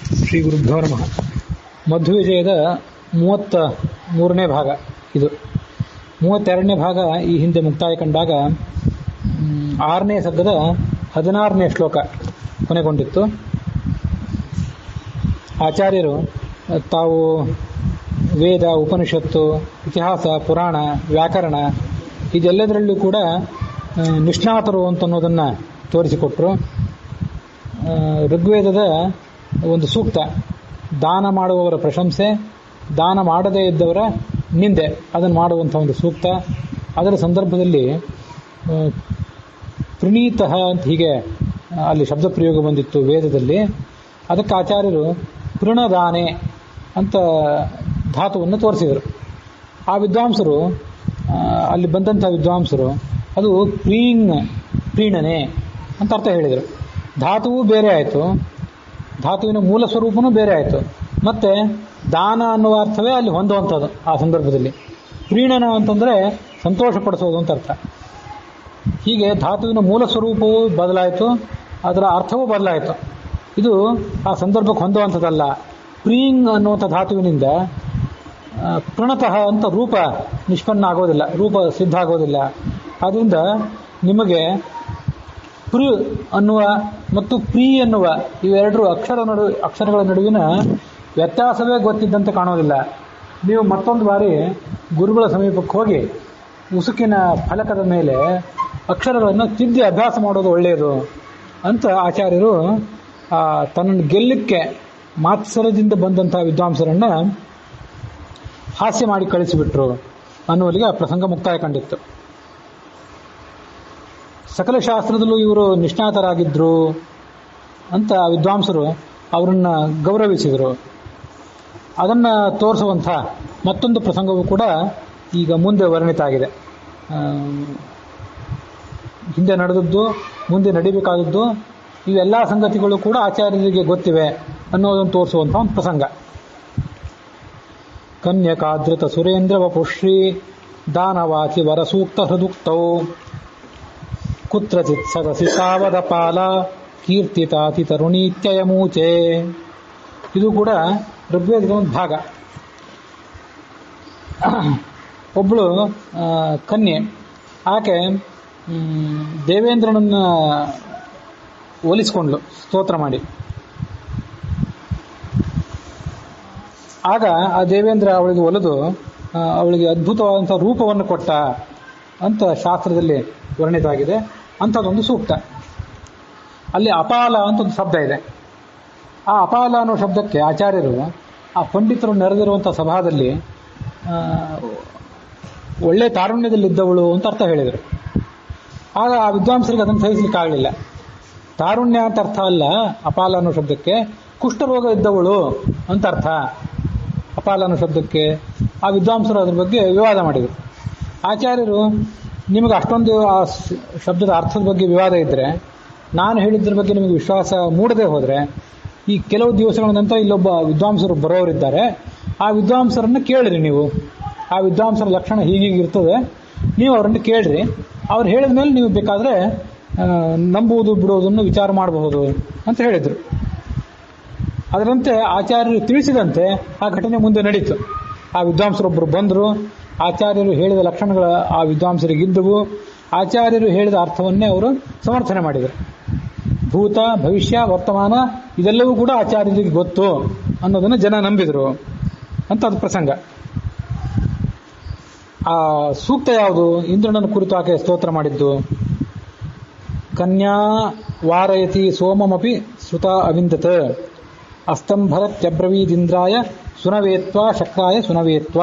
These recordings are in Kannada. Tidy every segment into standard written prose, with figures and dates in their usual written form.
ಶ್ರೀ ಗುರುಭ್ಯೋ ನಮಃ. ಮಧ್ವವಿಜಯದ 33ನೇ ಭಾಗ ಇದು. 32ನೇ ಭಾಗ ಈ ಹಿಂದೆ ಮುಕ್ತಾಯ ಕಂಡಾಗ 6ನೇ ಸರ್ಗದ 16ನೇ ಶ್ಲೋಕ ಕೊನೆಗೊಂಡಿತ್ತು. ಆಚಾರ್ಯರು ತಾವು ವೇದ, ಉಪನಿಷತ್ತು, ಇತಿಹಾಸ, ಪುರಾಣ, ವ್ಯಾಕರಣ ಇದೆಲ್ಲದರಲ್ಲೂ ಕೂಡ ನಿಷ್ಣಾತರು ಅಂತನ್ನೋದನ್ನು ತೋರಿಸಿಕೊಟ್ರು. ಋಗ್ವೇದದ ಒಂದು ಸೂಕ್ತ, ದಾನ ಮಾಡುವವರ ಪ್ರಶಂಸೆ, ದಾನ ಮಾಡದೇ ಇದ್ದವರ ನಿಂದೆ, ಅದನ್ನು ಮಾಡುವಂಥ ಒಂದು ಸೂಕ್ತ. ಅದರ ಸಂದರ್ಭದಲ್ಲಿ ಪ್ರಣೀತಃ ಅಂತ ಹೀಗೆ ಅಲ್ಲಿ ಶಬ್ದ ಪ್ರಯೋಗ ಬಂದಿತ್ತು ವೇದದಲ್ಲಿ. ಅದಕ್ಕೆ ಆಚಾರ್ಯರು ಪೃಣದಾನೆ ಅಂತ ಧಾತುವನ್ನು ತೋರಿಸಿದರು. ಆ ವಿದ್ವಾಂಸರು, ಅಲ್ಲಿ ಬಂದಂಥ ವಿದ್ವಾಂಸರು ಅದು ಪ್ರೀಣನೆ ಅಂತ ಅರ್ಥ ಹೇಳಿದರು. ಧಾತುವು ಬೇರೆ ಆಯಿತು, ಧಾತುವಿನ ಮೂಲ ಸ್ವರೂಪನೂ ಬೇರೆ ಆಯಿತು, ಮತ್ತು ದಾನ ಅನ್ನುವ ಅರ್ಥವೇ ಅಲ್ಲಿ ಹೊಂದುವಂಥದ್ದು. ಆ ಸಂದರ್ಭದಲ್ಲಿ ಪ್ರೀಣನ ಅಂತಂದರೆ ಸಂತೋಷಪಡಿಸೋದು ಅಂತ ಅರ್ಥ. ಹೀಗೆ ಧಾತುವಿನ ಮೂಲ ಸ್ವರೂಪವೂ ಬದಲಾಯಿತು, ಅದರ ಅರ್ಥವೂ ಬದಲಾಯಿತು. ಇದು ಆ ಸಂದರ್ಭಕ್ಕೆ ಹೊಂದುವಂಥದ್ದಲ್ಲ. ಪ್ರೀಂಗ್ ಅನ್ನುವಂಥ ಧಾತುವಿನಿಂದ ಪ್ರಣತಃ ಅಂತ ರೂಪ ನಿಷ್ಪನ್ನ ಆಗೋದಿಲ್ಲ, ರೂಪ ಸಿದ್ಧ ಆಗೋದಿಲ್ಲ. ಆದ್ದರಿಂದ ನಿಮಗೆ ಪೃ ಅನ್ನುವ ಮತ್ತು ಪ್ರೀ ಅನ್ನುವ ಇವೆರಡರ ಅಕ್ಷರಗಳ ನಡುವಿನ ವ್ಯತ್ಯಾಸವೇ ಗೊತ್ತಿದ್ದಂತೆ ಕಾಣೋದಿಲ್ಲ. ನೀವು ಮತ್ತೊಂದು ಬಾರಿ ಗುರುಗಳ ಸಮೀಪಕ್ಕೆ ಹೋಗಿ ಉಸುಕಿನ ಫಲಕದ ಮೇಲೆ ಅಕ್ಷರಗಳನ್ನು ತಿದ್ದಿ ಅಭ್ಯಾಸ ಮಾಡೋದು ಒಳ್ಳೆಯದು ಅಂತ ಆಚಾರ್ಯರು ತನ್ನನ್ನು ಗೆಲ್ಲಕ್ಕೆ ಮಾತ್ಸರದಿಂದ ಬಂದಂಥ ವಿದ್ವಾಂಸರನ್ನು ಹಾಸ್ಯ ಮಾಡಿ ಕಳಿಸಿಬಿಟ್ರು ಅನ್ನುವಲ್ಲಿಗೆ ಆ ಪ್ರಸಂಗ ಮುಕ್ತಾಯ ಕಂಡಿತ್ತು. ಸಕಲ ಶಾಸ್ತ್ರದಲ್ಲೂ ಇವರು ನಿಷ್ಣಾತರಾಗಿದ್ದರು ಅಂತ ವಿದ್ವಾಂಸರು ಅವರನ್ನು ಗೌರವಿಸಿದರು. ಅದನ್ನು ತೋರಿಸುವಂಥ ಮತ್ತೊಂದು ಪ್ರಸಂಗವೂ ಕೂಡ ಈಗ ಮುಂದೆ ವರ್ಣಿತ ಆಗಿದೆ. ಹಿಂದೆ ನಡೆದದ್ದು, ಮುಂದೆ ನಡಿಬೇಕಾದದ್ದು, ಇವೆಲ್ಲ ಸಂಗತಿಗಳು ಕೂಡ ಆಚಾರ್ಯರಿಗೆ ಗೊತ್ತಿವೆ ಅನ್ನೋದನ್ನು ತೋರಿಸುವಂಥ ಒಂದು ಪ್ರಸಂಗ. ಕನ್ಯಕಾದೃತ ಸುರೇಂದ್ರ ವಪುಶ್ರೀ ದಾನವಾಚಿ ವರಸೂಕ್ತ ಹೃದುಕ್ತೌ ಕುತ್ರಚಿತ್ ಸದಸಿ ತಾವದ ಪಾಲ ಕೀರ್ತಿತಾತಿ ತರುಣೀತ್ಯಯಮೂಚೆ. ಇದು ಕೂಡ ಋಗ್ವೇದದ ಒಂದು ಭಾಗ. ಒಬ್ಬಳು ಕನ್ಯೆ, ಆಕೆ ದೇವೇಂದ್ರನನ್ನು ಒಲಿಸ್ಕೊಂಡ್ಲು ಸ್ತೋತ್ರ ಮಾಡಿ. ಆಗ ಆ ದೇವೇಂದ್ರ ಅವಳಿಗೆ ಒಲಿದು ಅವಳಿಗೆ ಅದ್ಭುತವಾದಂಥ ರೂಪವನ್ನು ಕೊಟ್ಟ ಅಂತ ಶಾಸ್ತ್ರದಲ್ಲಿ ವರ್ಣಿತ ಆಗಿದೆ. ಅಂಥದ್ದೊಂದು ಸೂಕ್ತ. ಅಲ್ಲಿ ಅಪಾಲ ಅಂತ ಒಂದು ಶಬ್ದ ಇದೆ. ಆ ಅಪಾಲ ಅನ್ನೋ ಶಬ್ದಕ್ಕೆ ಆಚಾರ್ಯರು ಆ ಪಂಡಿತರು ನೆರೆದಿರುವಂಥ ಸಭಾದಲ್ಲಿ ಒಳ್ಳೆ ತಾರುಣ್ಯದಲ್ಲಿದ್ದವಳು ಅಂತ ಅರ್ಥ ಹೇಳಿದರು. ಆಗ ಆ ವಿದ್ವಾಂಸರಿಗೆ ಅದನ್ನು ಸಹಿಸಲಿಕ್ಕಾಗಲಿಲ್ಲ. ತಾರುಣ್ಯ ಅಂತ ಅರ್ಥ ಅಲ್ಲ ಅಪಾಲ ಅನ್ನೋ ಶಬ್ದಕ್ಕೆ, ಕುಷ್ಠರೋಗ ಇದ್ದವಳು ಅಂತ ಅರ್ಥ ಅಪಾಲ ಅನ್ನೋ ಶಬ್ದಕ್ಕೆ. ಆ ವಿದ್ವಾಂಸರು ಅದ್ರ ಬಗ್ಗೆ ವಿವಾದ ಮಾಡಿದರು. ಆಚಾರ್ಯರು, ನಿಮಗೆ ಅಷ್ಟೊಂದು ಆ ಶಬ್ದದ ಅರ್ಥದ ಬಗ್ಗೆ ವಿವಾದ ಇದ್ದರೆ, ನಾನು ಹೇಳಿದ್ರ ಬಗ್ಗೆ ನಿಮಗೆ ವಿಶ್ವಾಸ ಮೂಡದೆ ಹೋದರೆ, ಈ ಕೆಲವು ದಿವಸಗಳ ನಂತರ ಇಲ್ಲೊಬ್ಬ ವಿದ್ವಾಂಸರು ಬರೋರಿದ್ದಾರೆ, ಆ ವಿದ್ವಾಂಸರನ್ನು ಕೇಳಿರಿ. ನೀವು ಆ ವಿದ್ವಾಂಸರ ಲಕ್ಷಣ ಹೀಗಿರ್ತದೆ, ನೀವು ಅವರನ್ನು ಕೇಳಿರಿ. ಅವ್ರು ಹೇಳಿದ ಮೇಲೆ ನೀವು ಬೇಕಾದರೆ ನಂಬುವುದು ಬಿಡುವುದನ್ನು ವಿಚಾರ ಮಾಡಬಹುದು ಅಂತ ಹೇಳಿದರು. ಅದರಂತೆ ಆಚಾರ್ಯರು ತಿಳಿಸಿದಂತೆ ಆ ಘಟನೆ ಮುಂದೆ ನಡೀತು. ಆ ವಿದ್ವಾಂಸರೊಬ್ಬರು ಬಂದರು, ಆಚಾರ್ಯರು ಹೇಳಿದ ಲಕ್ಷಣಗಳ ಆ ವಿದ್ವಾಂಸರಿಗಿದ್ದವು. ಆಚಾರ್ಯರು ಹೇಳಿದ ಅರ್ಥವನ್ನೇ ಅವರು ಸಮರ್ಥನೆ ಮಾಡಿದರು. ಭೂತ, ಭವಿಷ್ಯ, ವರ್ತಮಾನ ಇದೆಲ್ಲವೂ ಕೂಡ ಆಚಾರ್ಯರಿಗೆ ಗೊತ್ತು ಅನ್ನೋದನ್ನು ಜನ ನಂಬಿದರು ಅಂತ ಅದು ಪ್ರಸಂಗ. ಆ ಸೂಕ್ತ ಯಾವುದು? ಇಂದ್ರನನ್ನು ಕುರಿತು ಆಕೆ ಸ್ತೋತ್ರ ಮಾಡಿದ್ದು. ಕನ್ಯಾ ವಾರಯತಿ ಸೋಮಮಪಿ ಶ್ರುತ ಅವಿಂದತ ಅಸ್ತಂಭರತ್ಯಬ್ರವೀದಿಂದ್ರಾಯ ಸುನವೇತ್ವ ಶಕ್ರಾಯ ಸುನವೇತ್ವ.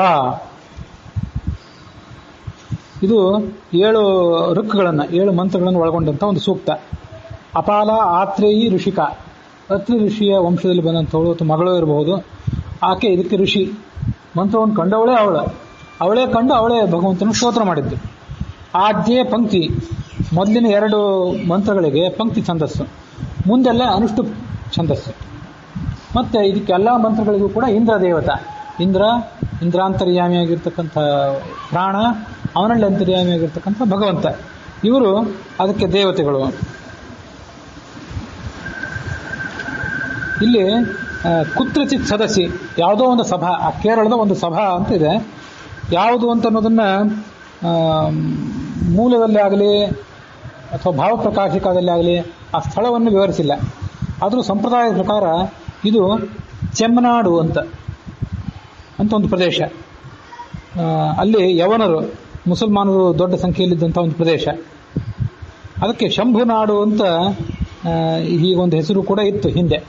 ಇದು 7 ಋಕ್ಕುಗಳನ್ನು 7 ಮಂತ್ರಗಳನ್ನು ಒಳಗೊಂಡಂಥ ಒಂದು ಸೂಕ್ತ. ಅಪಾಲ ಆತ್ರೇಯಿ ಋಷಿಕ, ಅತ್ರಿ ಋಷಿಯ ವಂಶದಲ್ಲಿ ಬಂದಂಥವಳು ಅಥವಾ ಮಗಳು ಇರಬಹುದು. ಆಕೆ ಇದಕ್ಕೆ ಋಷಿ. ಮಂತ್ರವನ್ನು ಕಂಡವಳೇ ಅವಳೇ ಕಂಡು ಅವಳೇ ಭಗವಂತನ ಸ್ತೋತ್ರ ಮಾಡಿದ್ದು. ಆದ್ಯೆ ಪಂಕ್ತಿ, ಮೊದಲಿನ 2 ಮಂತ್ರಗಳಿಗೆ ಪಂಕ್ತಿ ಛಂದಸ್ಸು, ಮುಂದೆಲ್ಲ ಅನುಷ್ಠುಪ್ ಛಂದಸ್ಸು. ಮತ್ತು ಇದಕ್ಕೆಲ್ಲ ಮಂತ್ರಗಳಿಗೂ ಕೂಡ ಇಂದ್ರ ದೇವತಾ, ಇಂದ್ರಾಂತರ್ಯಾಮಿಯಾಗಿರ್ತಕ್ಕಂಥ ಪ್ರಾಣ, ಅವನಲ್ಲಿ ಅಂತರ್ಯಾಮಿಯಾಗಿರ್ತಕ್ಕಂಥ ಭಗವಂತ, ಇವರು ಅದಕ್ಕೆ ದೇವತೆಗಳು. ಇಲ್ಲಿ ಕುತ್ರಚಿತ್ ಸದಸ್ಯ, ಯಾವುದೋ ಒಂದು ಸಭಾ, ಆ ಕೇರಳದ ಒಂದು ಸಭಾ ಅಂತ ಇದೆ, ಯಾವುದು ಅಂತ ಅನ್ನೋದನ್ನು ಮೂಲದಲ್ಲಿ ಆಗಲಿ ಅಥವಾ ಭಾವಪ್ರಕಾಶಿಕದಲ್ಲಿ ಆಗಲಿ ಆ ಸ್ಥಳವನ್ನು ವಿವರಿಸಿಲ್ಲ. ಆದರೂ ಸಂಪ್ರದಾಯದ ಪ್ರಕಾರ ಇದು ಚೆಮ್ಮನಾಡು ಅಂತ ಒಂದು ಪ್ರದೇಶ. ಅಲ್ಲಿ ಯವನರು, ಮುಸಲ್ಮಾನರು ದೊಡ್ಡ ಸಂಖ್ಯೆಯಲ್ಲಿದ್ದಂಥ ಒಂದು ಪ್ರದೇಶ. ಅದಕ್ಕೆ ಶಂಭುನಾಡು ಅಂತ ಹೀಗೊಂದು ಹೆಸರು ಕೂಡ ಇತ್ತು ಹಿಂದೆ.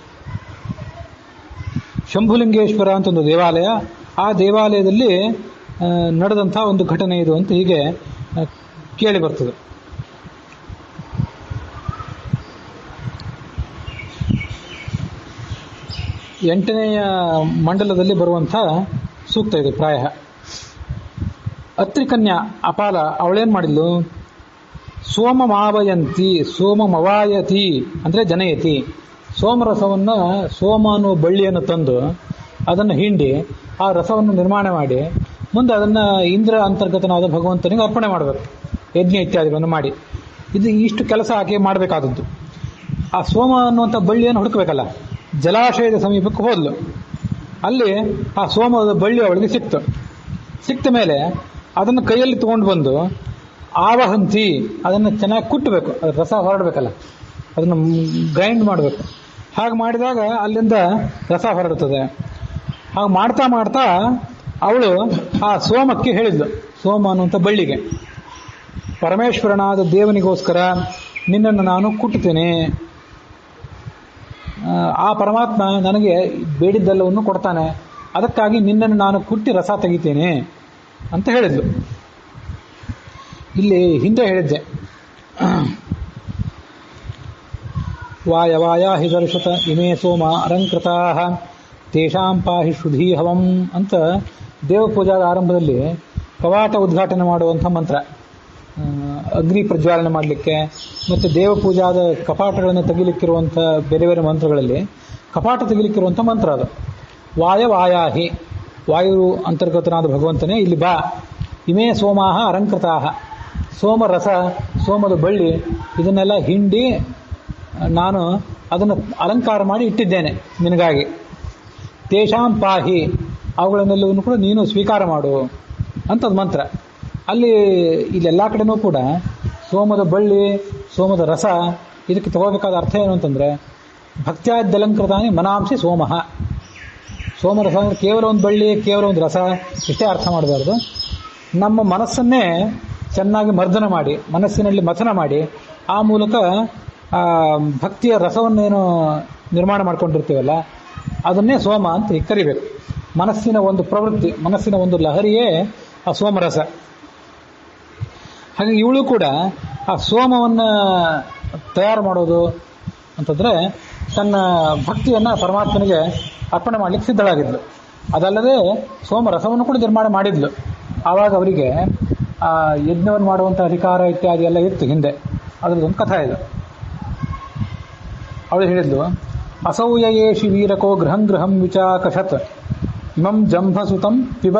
ಶಂಭುಲಿಂಗೇಶ್ವರ ಅಂತ ಒಂದು ದೇವಾಲಯ, ಆ ದೇವಾಲಯದಲ್ಲಿ ನಡೆದಂಥ ಒಂದು ಘಟನೆ ಇದು ಅಂತ ಹೀಗೆ ಕೇಳಿ ಬರ್ತದೆ. ಎಂಟನೆಯ ಮಂಡಲದಲ್ಲಿ ಬರುವಂಥ ಸೂಕ್ತ ಇದು ಪ್ರಾಯ. ಅತ್ರಿಕನ್ಯಾ ಅಪಾಲ ಅವಳೇನು ಮಾಡಿದ್ಲು? ಸೋಮಮಾವಯಂತಿ ಸೋಮಮವಾಯತಿ ಅಂದರೆ ಜನಯತಿ. ಸೋಮರಸವನ್ನು, ಸೋಮ ಅನ್ನುವ ಬಳ್ಳಿಯನ್ನು ತಂದು ಅದನ್ನು ಹಿಂಡಿ ಆ ರಸವನ್ನು ನಿರ್ಮಾಣ ಮಾಡಿ ಮುಂದೆ ಅದನ್ನು ಇಂದ್ರ ಅಂತರ್ಗತನಾದ ಭಗವಂತನಿಗೆ ಅರ್ಪಣೆ ಮಾಡಬೇಕು, ಯಜ್ಞ ಇತ್ಯಾದಿಗಳನ್ನು ಮಾಡಿ. ಇಷ್ಟು ಕೆಲಸ ಆಕೆ ಮಾಡಬೇಕಾದದ್ದು. ಆ ಸೋಮ ಅನ್ನುವಂಥ ಬಳ್ಳಿಯನ್ನು ಹುಡುಕಬೇಕಲ್ಲ, ಜಲಾಶಯದ ಸಮೀಪಕ್ಕೆ ಹೋದ್ಲು. ಅಲ್ಲಿ ಆ ಸೋಮದ ಬಳ್ಳಿ ಅವಳಿಗೆ ಸಿಕ್ತ ಮೇಲೆ ಅದನ್ನು ಕೈಯಲ್ಲಿ ತಗೊಂಡು ಬಂದು ಆವಹಂತಿ, ಅದನ್ನು ಚೆನ್ನಾಗಿ ಕುಟ್ಟಬೇಕು, ಅದು ರಸ ಹೊರಡಬೇಕಲ್ಲ, ಅದನ್ನು ಗ್ರೈಂಡ್ ಮಾಡಬೇಕು. ಹಾಗೆ ಮಾಡಿದಾಗ ಅಲ್ಲಿಂದ ರಸ ಹೊರಡುತ್ತದೆ. ಹಾಗೆ ಮಾಡ್ತಾ ಮಾಡ್ತಾ ಅವಳು ಆ ಸೋಮಕ್ಕೆ ಹೇಳಿದ್ಲು, ಸೋಮ ಅನ್ನುವಂಥ ಬಳ್ಳಿಗೆ, ಪರಮೇಶ್ವರನಾದ ದೇವನಿಗೋಸ್ಕರ ನಿನ್ನನ್ನು ನಾನು ಕುಟ್ಟುತ್ತೇನೆ, ಆ ಪರಮಾತ್ಮ ನನಗೆ ಬೇಡಿದ್ದೆಲ್ಲವನ್ನು ಕೊಡ್ತಾನೆ, ಅದಕ್ಕಾಗಿ ನಿನ್ನನ್ನು ನಾನು ಕುಟ್ಟಿ ರಸ ತೆಗಿತೇನೆ ಅಂತ ಹೇಳಿದ್ಲು. ಇಲ್ಲಿ ಹಿಂದೆ ಹೇಳಿದ್ದೆ, ವಾಯ ವಾಯ ಹಿದರ್ಶತ ಇಮೇ ಸೋಮ ಅಲಂಕೃತಾ ತೇಷಾಂ ಪಾಹಿ ಶುಧೀಹವಂ ಅಂತ ದೇವಪೂಜಾದ ಆರಂಭದಲ್ಲಿ ಕವಾಟ ಉದ್ಘಾಟನೆ ಮಾಡುವಂಥ ಮಂತ್ರ, ಅಗ್ನಿ ಪ್ರಜ್ವಾಲನೆ ಮಾಡಲಿಕ್ಕೆ ಮತ್ತು ದೇವಪೂಜಾದ ಕಪಾಟಗಳನ್ನು ತೆಗಿಲಿಕ್ಕಿರುವಂಥ ಬೇರೆ ಬೇರೆ ಮಂತ್ರಗಳಲ್ಲಿ ಕಪಾಟ ತೆಗಿಲಿಕ್ಕಿರುವಂಥ ಮಂತ್ರ ಅದು. ವಾಯ ವಾಯಾಹಿ, ವಾಯು ಅಂತರ್ಗತನಾದ ಭಗವಂತನೇ ಇಲ್ಲಿ ಬಾ. ಇಮೇ ಸೋಮಾಹ ಅಲಂಕೃತಾಹ, ಸೋಮರಸ, ಸೋಮದ ಬಳ್ಳಿ ಇದನ್ನೆಲ್ಲ ಹಿಂಡಿ ನಾನು ಅದನ್ನು ಅಲಂಕಾರ ಮಾಡಿ ಇಟ್ಟಿದ್ದೇನೆ ನಿನಗಾಗಿ. ತೇಷಾಂ ಪಾಹಿ, ಅವುಗಳನ್ನೆಲ್ಲವನ್ನು ಕೂಡ ನೀನು ಸ್ವೀಕಾರ ಮಾಡು ಅಂಥದ್ದು ಮಂತ್ರ. ಇಲ್ಲೆಲ್ಲ ಕಡೆನೂ ಕೂಡ ಸೋಮದ ಬಳ್ಳಿ, ಸೋಮದ ರಸ, ಇದಕ್ಕೆ ತಗೋಬೇಕಾದ ಅರ್ಥ ಏನು ಅಂತಂದರೆ ಭಕ್ತ್ಯಾದ್ಯಲಂಕೃತಾನಿ ಮನಾಂಸಿ ಸೋಮಃ. ಸೋಮರಸ ಅಂದರೆ ಕೇವಲ ಒಂದು ಬಳ್ಳಿ, ಕೇವಲ ಒಂದು ರಸ ಇಷ್ಟೇ ಅರ್ಥ ಮಾಡಬಾರ್ದು. ನಮ್ಮ ಮನಸ್ಸನ್ನೇ ಚೆನ್ನಾಗಿ ಮರ್ದನ ಮಾಡಿ, ಮನಸ್ಸಿನಲ್ಲಿ ಮಥನ ಮಾಡಿ, ಆ ಮೂಲಕ ಭಕ್ತಿಯ ರಸವನ್ನೇನು ನಿರ್ಮಾಣ ಮಾಡ್ಕೊಂಡಿರ್ತೀವಲ್ಲ ಅದನ್ನೇ ಸೋಮ ಅಂತ ಕರಿಬೇಕು. ಮನಸ್ಸಿನ ಒಂದು ಪ್ರವೃತ್ತಿ, ಮನಸ್ಸಿನ ಒಂದು ಲಹರಿಯೇ ಆ ಸೋಮರಸ. ಹಾಗೆ ಇವಳು ಕೂಡ ಆ ಸೋಮವನ್ನು ತಯಾರು ಮಾಡೋದು ಅಂತಂದರೆ ತನ್ನ ಭಕ್ತಿಯನ್ನು ಪರಮಾತ್ಮನಿಗೆ ಅರ್ಪಣೆ ಮಾಡಲಿಕ್ಕೆ ಸಿದ್ಧಳಾಗಿದ್ಲು. ಅದಲ್ಲದೆ ಸೋಮರಸವನ್ನು ಕೂಡ ನಿರ್ಮಾಣ ಮಾಡಿದ್ಲು. ಆವಾಗ ಅವರಿಗೆ ಆ ಯಜ್ಞವನ್ನು ಮಾಡುವಂಥ ಅಧಿಕಾರ ಇತ್ಯಾದಿ ಎಲ್ಲ ಇತ್ತು ಹಿಂದೆ. ಅದರದ್ದೊಂದು ಕಥೆ ಇದು. ಅವಳು ಹೇಳಿದ್ಲು, ಅಸೌಯಯೇಷಿ ವೀರಕೋ ಗೃಹಂ ಗೃಹಂ ವಿಚಾಕಶತ್ ಇಮಂ ಜಂಭಸುತಂ ಪಿಬ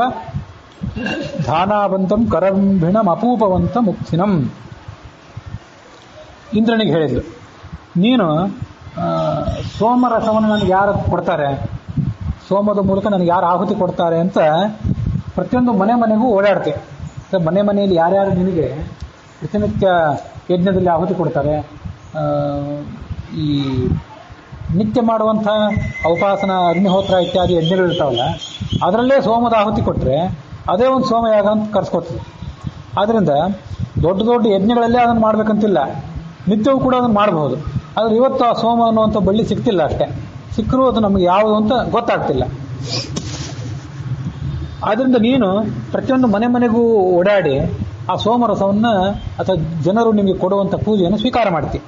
ಧಾನಾವಂತಂ ಕರಂಭಿಣಂ ಅಪೂಪವಂತ ಮುಕ್ತಿನಂ. ಇಂದ್ರನಿಗೆ ಹೇಳಿದ್ಲು, ನೀನು ಸೋಮರಸವನ್ನು ನನಗೆ ಯಾರು ಕೊಡ್ತಾರೆ, ಸೋಮದ ಮೂಲಕ ನನಗೆ ಯಾರು ಆಹುತಿ ಕೊಡ್ತಾರೆ ಅಂತ ಪ್ರತಿಯೊಂದು ಮನೆ ಮನೆಗೂ ಓಡಾಡ್ತೆ. ಮನೆ ಮನೆಯಲ್ಲಿ ಯಾರ್ಯಾರು ನಿನಗೆ ಪ್ರತಿನಿತ್ಯ ಯಜ್ಞದಲ್ಲಿ ಆಹುತಿ ಕೊಡ್ತಾರೆ, ಈ ನಿತ್ಯ ಮಾಡುವಂಥ ಔಪಾಸನ, ಅಗ್ನಿಹೋತ್ರ ಇತ್ಯಾದಿ ಯಜ್ಞಗಳಿರ್ತಾವಲ್ಲ, ಅದರಲ್ಲೇ ಸೋಮದ ಆಹುತಿ ಕೊಟ್ಟರೆ ಅದೇ ಒಂದು ಸೋಮಯಾಗ ಅಂತ ಕರೆಸ್ಕೊತೀವಿ. ಆದ್ದರಿಂದ ದೊಡ್ಡ ದೊಡ್ಡ ಯಜ್ಞಗಳಲ್ಲೇ ಅದನ್ನು ಮಾಡಬೇಕಂತಿಲ್ಲ, ನಿತ್ಯವೂ ಕೂಡ ಅದನ್ನು ಮಾಡಬಹುದು. ಆದರೆ ಇವತ್ತು ಆ ಸೋಮ ಅನ್ನುವಂಥ ಬಳ್ಳಿ ಸಿಗ್ತಿಲ್ಲ ಅಷ್ಟೇ, ಸಿಕ್ಕರೂ ಅದು ನಮಗೆ ಯಾವುದು ಅಂತ ಗೊತ್ತಾಗ್ತಿಲ್ಲ. ಆದ್ದರಿಂದ ನೀನು ಪ್ರತಿಯೊಂದು ಮನೆ ಮನೆಗೂ ಓಡಾಡಿ ಆ ಸೋಮರಸವನ್ನು ಅಥವಾ ಜನರು ನಿಮಗೆ ಕೊಡುವಂಥ ಪೂಜೆಯನ್ನು ಸ್ವೀಕಾರ ಮಾಡ್ತೀವಿ.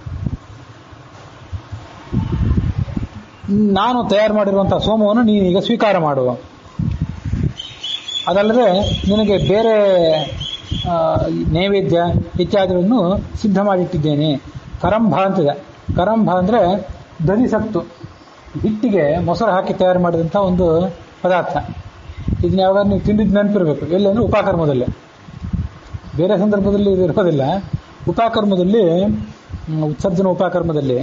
ನಾನು ತಯಾರು ಮಾಡಿರುವಂಥ ಸೋಮವನ್ನು ನೀನೀಗ ಸ್ವೀಕಾರ ಮಾಡುವ. ಅದಲ್ಲದೆ ನಿನಗೆ ಬೇರೆ ನೈವೇದ್ಯ ಇತ್ಯಾದಿಗಳನ್ನು ಸಿದ್ಧ ಮಾಡಿಟ್ಟಿದ್ದೇನೆ. ಕರಂಭ ಅಂತಿದೆ. ಕರಂಭ ಅಂದರೆ ದಧಿಸತ್ತು, ಹಿಟ್ಟಿಗೆ ಮೊಸರು ಹಾಕಿ ತಯಾರು ಮಾಡಿದಂಥ ಒಂದು ಪದಾರ್ಥ. ಇದನ್ನ ಯಾವಾಗ ನೀವು ತಿಂದಿದ್ದು ನೆನಪಿರಬೇಕು. ಎಲ್ಲಿ ಅಂದರೆ ಉಪಕರ್ಮದಲ್ಲಿ, ಬೇರೆ ಸಂದರ್ಭದಲ್ಲಿ ಇದು ಇರೋದಿಲ್ಲ. ಉಪಕರ್ಮದಲ್ಲಿ, ಉತ್ಸರ್ಜನ ಉಪಕರ್ಮದಲ್ಲಿ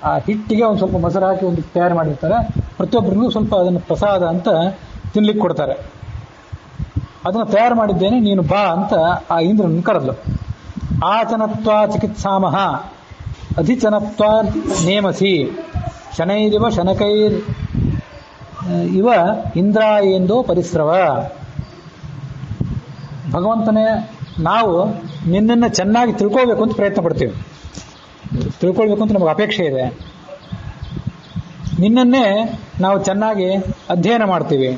ಆ ಹಿಟ್ಟಿಗೆ ಒಂದು ಸ್ವಲ್ಪ ಮೊಸರು ಹಾಕಿ ಒಂದು ತಯಾರು ಮಾಡಿರ್ತಾರೆ. ಪ್ರತಿಯೊಬ್ಬರಿಗೂ ಸ್ವಲ್ಪ ಅದನ್ನು ಪ್ರಸಾದ ಅಂತ ತಿನ್ಲಿಕ್ಕೆ ಕೊಡ್ತಾರೆ. ಅದನ್ನು ತಯಾರು ಮಾಡಿದ್ದೇನೆ, ನೀನು ಬಾ ಅಂತ ಆ ಇಂದ್ರನನ್ನು ಕರೆದ್ಲು. ಆಚನತ್ವ ಚಿಕಿತ್ಸಾಮಹ ಅಧಿಚನತ್ವ ನೇಮಸಿ ಶನೈರಿವ ಶನಕೈರ್ ಇವ ಇಂದ್ರ ಎಂದೋ ಪರಿಸ್ರವ. ಭಗವಂತನೇ, ನಾವು ನಿನ್ನನ್ನು ಚೆನ್ನಾಗಿ ತಿಳ್ಕೊಳ್ಬೇಕು ಅಂತ ಪ್ರಯತ್ನ ಪಡ್ತೀವಿ, ತಿಳ್ಕೊಳ್ಬೇಕು ಅಂತ ನಮಗೆ ಅಪೇಕ್ಷೆ ಇದೆ. ನಿನ್ನನ್ನೇ ನಾವು ಚೆನ್ನಾಗಿ ಅಧ್ಯಯನ ಮಾಡ್ತೀವಿ.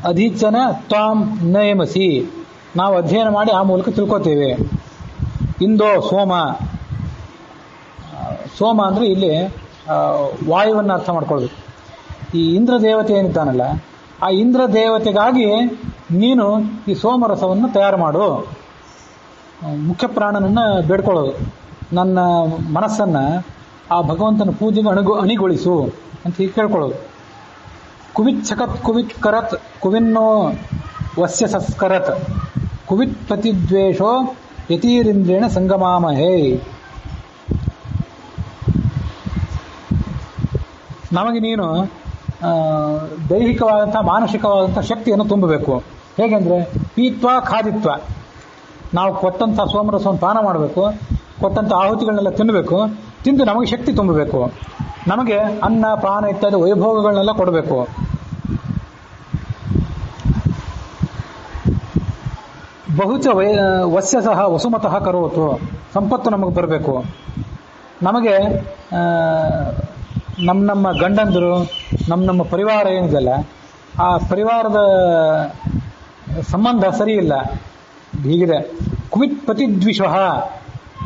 ಅಧಿಚನ ತ್ವಾಂ ನಯಮಸಿ, ನಾವು ಅಧ್ಯಯನ ಮಾಡಿ ಆ ಮೂಲಕ ತಿಳ್ಕೊತೀವಿ. ಇಂದೋ ಸೋಮ, ಸೋಮ ಅಂದರೆ ಇಲ್ಲಿ ವಾಯುವನ್ನು ಅರ್ಥ ಮಾಡ್ಕೊಳ್ಬೇಕು. ಈ ಇಂದ್ರ ದೇವತೆ ಏನಿದ್ದಾನಲ್ಲ, ಆ ಇಂದ್ರ ದೇವತೆಗಾಗಿ ನೀನು ಈ ಸೋಮರಸವನ್ನು ತಯಾರು ಮಾಡು. ಮುಖ್ಯ ಪ್ರಾಣನನ್ನು ಬೇಡ್ಕೊಳ್ಳೋದು, ನನ್ನ ಮನಸ್ಸನ್ನು ಆ ಭಗವಂತನ ಪೂಜೆಗೆ ಅಣಿಗೊಳಿಸು ಅಂತ ಹೀಗೆ ಕೇಳ್ಕೊಳ್ಳೋದು. ಕುವಿತ್ ಸಖತ್ ಕುವಿತ್ ಕರತ್ ಕುವಿನ್ನೋ ವಸ್ಯ ಸಸ್ಕರತ್ ಕುವಿತ್ ಪ್ರತಿದ್ವೇಷೋ ಯತೀರಿಂದ್ರೇಣ ಸಂಗಮಾಮಹೇ. ನಮಗೆ ನೀನು ದೈಹಿಕವಾದಂಥ ಮಾನಸಿಕವಾದಂಥ ಶಕ್ತಿಯನ್ನು ತುಂಬಬೇಕು. ಹೇಗೆಂದರೆ ಪೀತ್ವ ಖಾದಿತ್ವ, ನಾವು ಕೊಟ್ಟಂಥ ಸೋಮರಸವನ್ನು ಪಾನ ಮಾಡಬೇಕು, ಕೊಟ್ಟಂಥ ಆಹುತಿಗಳನ್ನೆಲ್ಲ ತಿನ್ನಬೇಕು, ತಿಂದು ನಮಗೆ ಶಕ್ತಿ ತುಂಬಬೇಕು, ನಮಗೆ ಅನ್ನ ಪಾನ ಇತ್ಯಾದಿ ವೈಭೋಗಗಳನ್ನೆಲ್ಲ ಕೊಡಬೇಕು. ಬಹುಚ ವಸ್ಯ ಸಹ ವಸುಮತಃ ಕರೋತು, ಸಂಪತ್ತು ನಮಗೆ ಬರಬೇಕು. ನಮಗೆ ನಮ್ಮ ಗಂಡಂದರು ನಮ್ಮ ಪರಿವಾರ ಏನಿದೆಯಲ್ಲ, ಆ ಪರಿವಾರದ ಸಂಬಂಧ ಸರಿ ಇಲ್ಲ, ಹೀಗಿದೆ. ಕುವಿತ್ ಪ್ರತಿದ್ವಿಷಃ,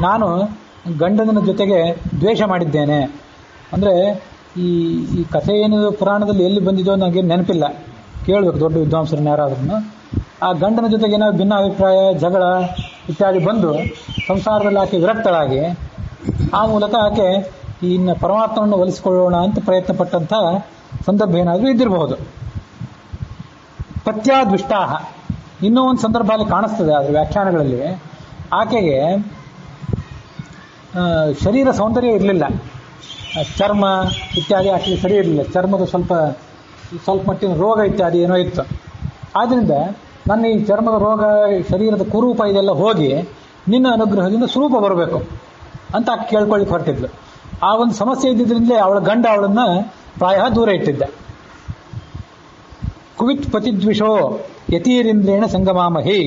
ನಾನು ಗಂಡನ ಜೊತೆಗೆ ದ್ವೇಷ ಮಾಡಿದ್ದೇನೆ. ಅಂದರೆ ಈ ಕಥೆ ಏನು ಪುರಾಣದಲ್ಲಿ ಎಲ್ಲಿ ಬಂದಿದೋ ನನಗೆ ನೆನಪಿಲ್ಲ, ಕೇಳಬೇಕು ದೊಡ್ಡ ವಿದ್ವಾಂಸರನ್ನ ಯಾರಾದ್ರೂ. ಆ ಗಂಡನ ಜೊತೆಗೆ ಏನಾದ್ರು ಭಿನ್ನ ಅಭಿಪ್ರಾಯ, ಜಗಳ ಇತ್ಯಾದಿ ಬಂದು ಸಂಸಾರದಲ್ಲಿ ಆಕೆ ವಿರಕ್ತಳಾಗಿ ಆ ಮೂಲಕ ಆಕೆ ಇನ್ನು ಪರಮಾತ್ಮನನ್ನು ಒಲಿಸಿಕೊಳ್ಳೋಣ ಅಂತ ಪ್ರಯತ್ನ ಪಟ್ಟಂಥ ಸಂದರ್ಭ ಏನಾದರೂ ಇದ್ದಿರಬಹುದು. ಪತ್ಯಾದ್ವಿಷ್ಟಾಹ, ಇನ್ನೂ ಒಂದು ಸಂದರ್ಭ ಅಲ್ಲಿ ಕಾಣಿಸ್ತದೆ ಅದರ ವ್ಯಾಖ್ಯಾನಗಳಲ್ಲಿ. ಆಕೆಗೆ ಶರೀರ ಸೌಂದರ್ಯ ಇರಲಿಲ್ಲ, ಚರ್ಮ ಇತ್ಯಾದಿ ಆಕೆಗೆ ಸರಿ ಇರಲಿಲ್ಲ, ಚರ್ಮದ ಸ್ವಲ್ಪ ಮಟ್ಟಿನ ರೋಗ ಇತ್ಯಾದಿ ಏನೋ ಇತ್ತು. ಆದ್ದರಿಂದ ನನ್ನ ಈ ಚರ್ಮದ ರೋಗ, ಶರೀರದ ಕುರೂಪ ಇದೆಲ್ಲ ಹೋಗಿ ನಿನ್ನ ಅನುಗ್ರಹದಿಂದ ಸ್ವರೂಪ ಬರಬೇಕು ಅಂತ ಆಕೆ ಕೇಳ್ಕೊಳ್ಳಿಕ್ಕೆ ಹೊರಟಿದ್ಲು. ಆ ಒಂದು ಸಮಸ್ಯೆ ಇದ್ದಿದ್ರಿಂದಲೇ ಅವಳ ಗಂಡ ಅವಳನ್ನು ಪ್ರಾಯ ದೂರ ಇಟ್ಟಿದ್ದ. ಕುವಿತ್ ಪತಿದ್ವಿಷೋ ಯತೀರಿಂದ್ರೇಣ ಸಂಗಮಾಮಹಿ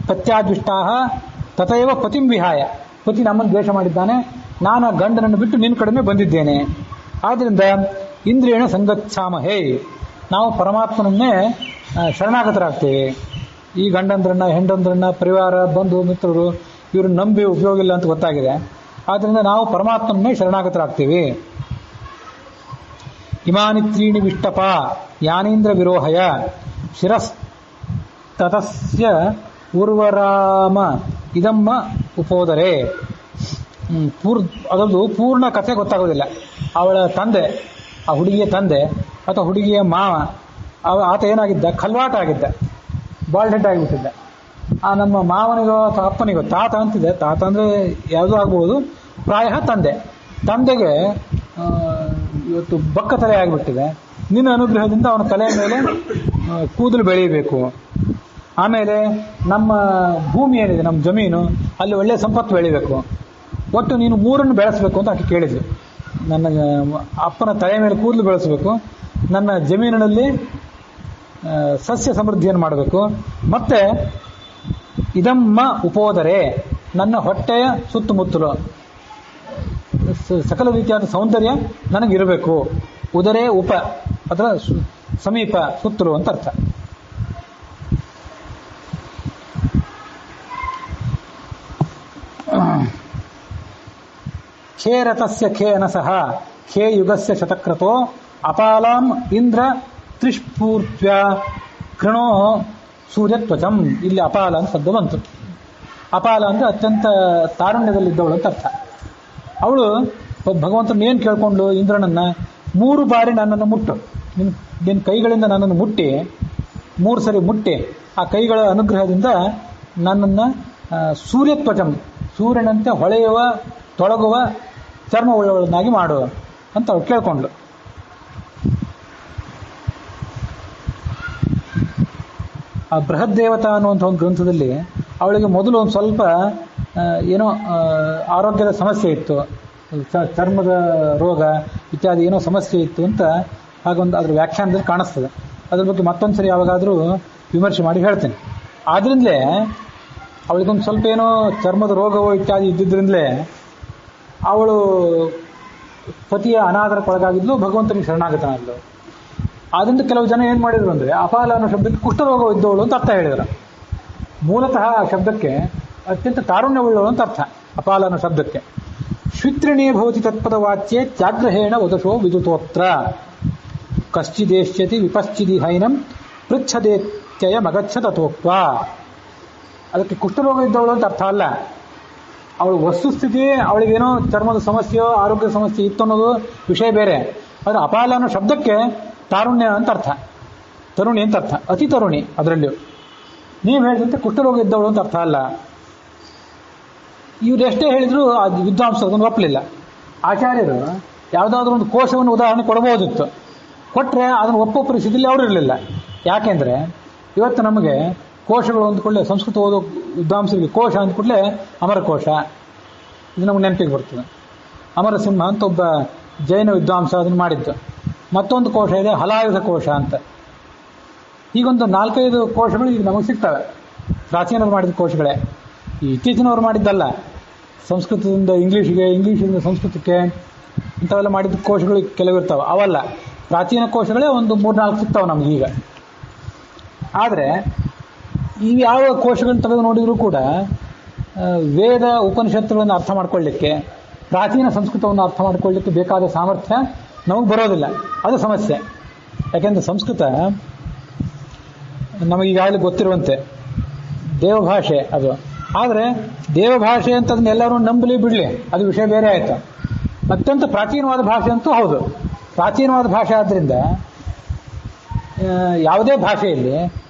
ಪತ್ಯಾದ್ವಿಷ್ಟಾ ತಥೈವ ಪತಿಂ ವಿಹಾಯ, ಪತಿ ನಮ್ಮನ್ನು ದ್ವೇಷ ಮಾಡಿದ್ದಾನೆ, ನಾನು ಆ ಗಂಡನನ್ನು ಬಿಟ್ಟು ನಿನ್ನ ಕಡಿಮೆ ಬಂದಿದ್ದೇನೆ. ಆದ್ದರಿಂದ ಇಂದ್ರೇಣ ಸಂಗಚ್ಛಾಮಹೇ, ನಾವು ಪರಮಾತ್ಮನನ್ನೇ ಶರಣಾಗತರಾಗ್ತೇವೆ. ಈ ಗಂಡಂದ್ರನ್ನ, ಹೆಂಡಂದ್ರನ್ನ, ಪರಿವಾರ, ಬಂಧು ಮಿತ್ರರು ಇವ್ರನ್ನ ನಂಬಿ ಉಪಯೋಗ ಇಲ್ಲ ಅಂತ ಗೊತ್ತಾಗಿದೆ. ಆದ್ದರಿಂದ ನಾವು ಪರಮಾತ್ಮನನ್ನೇ ಶರಣಾಗತರಾಗ್ತೀವಿ. ಇಮಾನಿ ತ್ರೀಣಿ ವಿಷ್ಟಪ ಯಾನೀಂದ್ರ ವಿರೋಹಯ ಶಿರಸ್ತತಸ್ಯ ಉರ್ವರಾಮ ಇದಮ್ಮ ಉಪೋದರೆ. ಅದೊಂದು ಪೂರ್ಣ ಕಥೆ ಗೊತ್ತಾಗೋದಿಲ್ಲ. ಅವಳ ತಂದೆ, ಆ ಹುಡುಗಿಯ ತಂದೆ ಅಥವಾ ಹುಡುಗಿಯ ಮಾವ, ಆತ ಏನಾಗಿದ್ದ, ಖಲ್ವಾಟ ಆಗಿದ್ದ, ಬಾಲ್ಡ್ ಹೆಡ್ ಆಗಿಬಿಟ್ಟಿದ್ದ. ಆ ನಮ್ಮ ಮಾವನಿಗೋ ಅಥವಾ ಅಪ್ಪನಿಗೋ, ತಾತ ಅಂತಿದೆ, ತಾತ ಅಂದರೆ ಯಾವುದೂ ಆಗ್ಬೋದು, ಪ್ರಾಯ ತಂದೆಗೆ ಇವತ್ತು ಬಕ್ಕ ತಲೆ ಆಗಿಬಿಟ್ಟಿದೆ. ನಿನ್ನ ಅನುಗ್ರಹದಿಂದ ಅವನ ತಲೆಯ ಮೇಲೆ ಕೂದಲು ಬೆಳೀಬೇಕು. ಆಮೇಲೆ ನಮ್ಮ ಭೂಮಿ ಏನಿದೆ, ನಮ್ಮ ಜಮೀನು, ಅಲ್ಲಿ ಒಳ್ಳೆಯ ಸಂಪತ್ತು ಬೆಳಿಬೇಕು. ಒಟ್ಟು ನೀನು ಮೂರನ್ನು ಬೆಳೆಸಬೇಕು ಅಂತ ಆಕೆ ಕೇಳಿದ್ಲು. ನನ್ನ ಅಪ್ಪನ ತಲೆಯ ಮೇಲೆ ಕೂದಲು ಬೆಳೆಸಬೇಕು, ನನ್ನ ಜಮೀನಿನಲ್ಲಿ ಸಸ್ಯ ಸಮೃದ್ಧಿಯನ್ನು ಮಾಡಬೇಕು, ಮತ್ತೆ ಇದಮ್ಮ ಉಪೋದರೆ, ನನ್ನ ಹೊಟ್ಟೆಯ ಸುತ್ತಮುತ್ತಲು ಸಕಲ ರೀತಿಯಾದ ಸೌಂದರ್ಯ ನನಗಿರಬೇಕು. ಉದರೇ ಉಪ, ಅದರ ಸಮೀಪ, ಸುತ್ತಲು ಅಂತ ಅರ್ಥ. ಖೇ ರಥಸ್ಯ ಖೇ ಅನಸಃ ಖೇ ಯುಗಸ್ಯ ಶತಕ್ರತೋ ಅಪಾಲಾಂ ಇಂದ್ರ ತ್ರಿಷ್ಪೂರ್ತ್ಯ ಕೃಣೋ ಸೂರ್ಯತ್ವಚಂ. ಇಲ್ಲಿ ಅಪಾಲ ಅಂತ ಶಬ್ದ ಬಂತು. ಅಪಾಲ ಅಂದರೆ ಅತ್ಯಂತ ತಾರುಣ್ಯದಲ್ಲಿದ್ದವಳು ಅಂತ ಅರ್ಥ. ಅವಳು ಭಗವಂತನ ಏನು ಕೇಳ್ಕೊಂಡು ಇಂದ್ರನನ್ನ 3 ಬಾರಿ ನನ್ನನ್ನು ಮುಟ್ಟು, ನಿನ್ನ ಕೈಗಳಿಂದ ನನ್ನನ್ನು ಮುಟ್ಟಿ, 3 ಸರಿ ಮುಟ್ಟಿ, ಆ ಕೈಗಳ ಅನುಗ್ರಹದಿಂದ ನನ್ನನ್ನು ಸೂರ್ಯತ್ವಚಂ, ಸೂರ್ಯನಂತೆ ಹೊಳೆಯುವ ತೊಳಗುವ ಚರ್ಮ ಉಳ್ಳವಳನ್ನಾಗಿ ಮಾಡು ಅಂತ ಅವಳು ಕೇಳ್ಕೊಂಡ್ಳು. ಆ ಬೃಹತ್ ದೇವತಾ ಅನ್ನುವಂಥ ಒಂದು ಗ್ರಂಥದಲ್ಲಿ ಅವಳಿಗೆ ಮೊದಲು ಒಂದು ಸ್ವಲ್ಪ ಏನೋ ಆರೋಗ್ಯದ ಸಮಸ್ಯೆ ಇತ್ತು, ಚರ್ಮದ ರೋಗ ಇತ್ಯಾದಿ ಏನೋ ಸಮಸ್ಯೆ ಇತ್ತು ಅಂತ ಹಾಗೊಂದು ಅದ್ರ ವ್ಯಾಖ್ಯಾನದಲ್ಲಿ ಕಾಣಿಸ್ತದೆ. ಅದ್ರ ಬಗ್ಗೆ ಮತ್ತೊಂದು ಸರಿ ಯಾವಾಗಾದರೂ ವಿಮರ್ಶೆ ಮಾಡಿ ಹೇಳ್ತೇನೆ. ಆದ್ರಿಂದಲೇ ಅವಳಿಗೊಂದು ಸ್ವಲ್ಪ ಏನೋ ಚರ್ಮದ ರೋಗವೋ ಇತ್ಯಾದಿ ಇದ್ದಿದ್ರಿಂದಲೇ ಅವಳು ಪತಿಯ ಅನಾದರಕ್ಕೊಳಗಾಗಿದ್ಲು, ಭಗವಂತನಿಗೆ ಶರಣಾಗತನಾದ್ಲು. ಆದ್ರಿಂದ ಕೆಲವು ಜನ ಏನು ಮಾಡಿದ್ರು ಅಂದರೆ ಅಪಾಲ ಅನ್ನೋ ಶಬ್ದಕ್ಕೆ ಕುಷ್ಠರೋಗ ಇದ್ದವಳು ಅಂತ ಅರ್ಥ ಹೇಳಿದರು. ಮೂಲತಃ ಆ ಶಬ್ದಕ್ಕೆ ಅತ್ಯಂತ ಕಾರುಣ್ಯವುಳ್ಳವಳು ಅಂತ ಅರ್ಥ ಅಪಾಲ ಅನ್ನೋ ಶಬ್ದಕ್ಕೆ. ಶ್ವಿತ್ರಿಣೀ ಭವತಿ ತತ್ಪದ ವಾಚ್ಯೆ ತ್ಯಾಗ್ರಹೇಣ ವದಶೋ ವಿದುತೋತ್ರ ಕಶ್ಚಿದೇಶ್ಯತಿ ವಿಪಶ್ಚಿದಿ ಹೈನಂ ಪೃಚ್ಛದೇತ್ಯಯ ಮಗಚ್ಛ ತಥೋಕ್ತ. ಅದಕ್ಕೆ ಕುಷ್ಠರೋಗ ಇದ್ದವಳು ಅಂತ ಅರ್ಥ ಅಲ್ಲ. ಅವಳು ವಸ್ತುಸ್ಥಿತಿ, ಅವಳಿಗೇನೋ ಚರ್ಮದ ಸಮಸ್ಯೆಯೋ ಆರೋಗ್ಯ ಸಮಸ್ಯೆ ಇತ್ತು ಅನ್ನೋದು ವಿಷಯ ಬೇರೆ. ಆದರೆ ಅಪಾಲ ಅನ್ನೋ ಶಬ್ದಕ್ಕೆ ತಾರುಣ್ಯ ಅಂತ ಅರ್ಥ, ತರುಣಿ ಅಂತ ಅರ್ಥ, ಅತಿ ತರುಣಿ. ಅದರಲ್ಲಿಯೂ ನೀವು ಹೇಳಿದಂತೆ ಕುಷ್ಠರೋಗ ಇದ್ದವಳು ಅಂತ ಅರ್ಥ ಅಲ್ಲ. ಇವ್ರು ಎಷ್ಟೇ ಹೇಳಿದ್ರು ಆ ವಿದ್ವಾಂಸರು ಅದನ್ನು ಒಪ್ಪಲಿಲ್ಲ. ಆಚಾರ್ಯರು ಯಾವುದಾದ್ರೂ ಒಂದು ಕೋಶವನ್ನು ಉದಾಹರಣೆ ಕೊಡಬಹುದಿತ್ತು, ಕೊಟ್ಟರೆ ಅದನ್ನು ಒಪ್ಪೋ ಪರಿಸ್ಥಿತಿಯಲ್ಲಿ ಅವರು ಇರಲಿಲ್ಲ. ಯಾಕೆಂದರೆ ಇವತ್ತು ನಮಗೆ ಕೋಶಗಳು ಅಂದ್ಕೊಳ್ಳೆ ಸಂಸ್ಕೃತ ಓದೋ ವಿದ್ವಾಂಸರಿಗೆ ಕೋಶ ಅಂದ್ಕೂಡಲೇ ಅಮರಕೋಶ ಇದು ನಮಗೆ ನೆನಪಿಗೆ ಬರ್ತದೆ. ಅಮರಸಿಂಹ ಅಂತ ಒಬ್ಬ ಜೈನ ವಿದ್ವಾಂಸ ಅದನ್ನು ಮಾಡಿದ್ದು. ಮತ್ತೊಂದು ಕೋಶ ಇದೆ ಹಲಾಯುಧ ಕೋಶ ಅಂತ. ಈಗೊಂದು 4-5 ಕೋಶಗಳು ಈಗ ನಮಗೆ ಸಿಗ್ತವೆ, ಪ್ರಾಚೀನರು ಮಾಡಿದ ಕೋಶಗಳೇ. ಈ ಇತ್ತೀಚಿನವರು ಮಾಡಿದ್ದಲ್ಲ, ಸಂಸ್ಕೃತದಿಂದ ಇಂಗ್ಲೀಷಿಗೆ, ಇಂಗ್ಲೀಷಿಂದ ಸಂಸ್ಕೃತಕ್ಕೆ ಇಂಥವೆಲ್ಲ ಮಾಡಿದ ಕೋಶಗಳು ಕೆಲವಿರ್ತಾವೆ, ಅವಲ್ಲ. ಪ್ರಾಚೀನ ಕೋಶಗಳೇ ಒಂದು 3-4 ಸಿಗ್ತಾವೆ ನಮಗೀಗ. ಆದರೆ ಇವು ಯಾವ ಕೋಶಗಳನ್ನು ತೆಗೆದು ನೋಡಿದರೂ ಕೂಡ ವೇದ ಉಪನಿಷತ್ತುಗಳನ್ನು ಅರ್ಥ ಮಾಡ್ಕೊಳ್ಳಿಕ್ಕೆ, ಪ್ರಾಚೀನ ಸಂಸ್ಕೃತವನ್ನು ಅರ್ಥ ಮಾಡ್ಕೊಳ್ಳಿಕ್ಕೆ ಬೇಕಾದ ಸಾಮರ್ಥ್ಯ ನಮಗೆ ಬರೋದಿಲ್ಲ. ಅದು ಸಮಸ್ಯೆ. ಯಾಕೆಂದರೆ ಸಂಸ್ಕೃತ ನಮಗೀಗಾಗಲೇ ಗೊತ್ತಿರುವಂತೆ ದೇವಭಾಷೆ ಅದು. ಆದರೆ ದೇವಭಾಷೆ ಅಂತ ಅದನ್ನೆಲ್ಲರೂ ನಂಬಲಿ ಬಿಡಲಿ, ಅದು ವಿಷಯ ಬೇರೆ ಆಯಿತು. ಅತ್ಯಂತ ಪ್ರಾಚೀನವಾದ ಭಾಷೆ ಅಂತೂ ಹೌದು. ಪ್ರಾಚೀನವಾದ ಭಾಷೆ ಆದ್ದರಿಂದ ಯಾವುದೇ ಭಾಷೆಯಲ್ಲಿ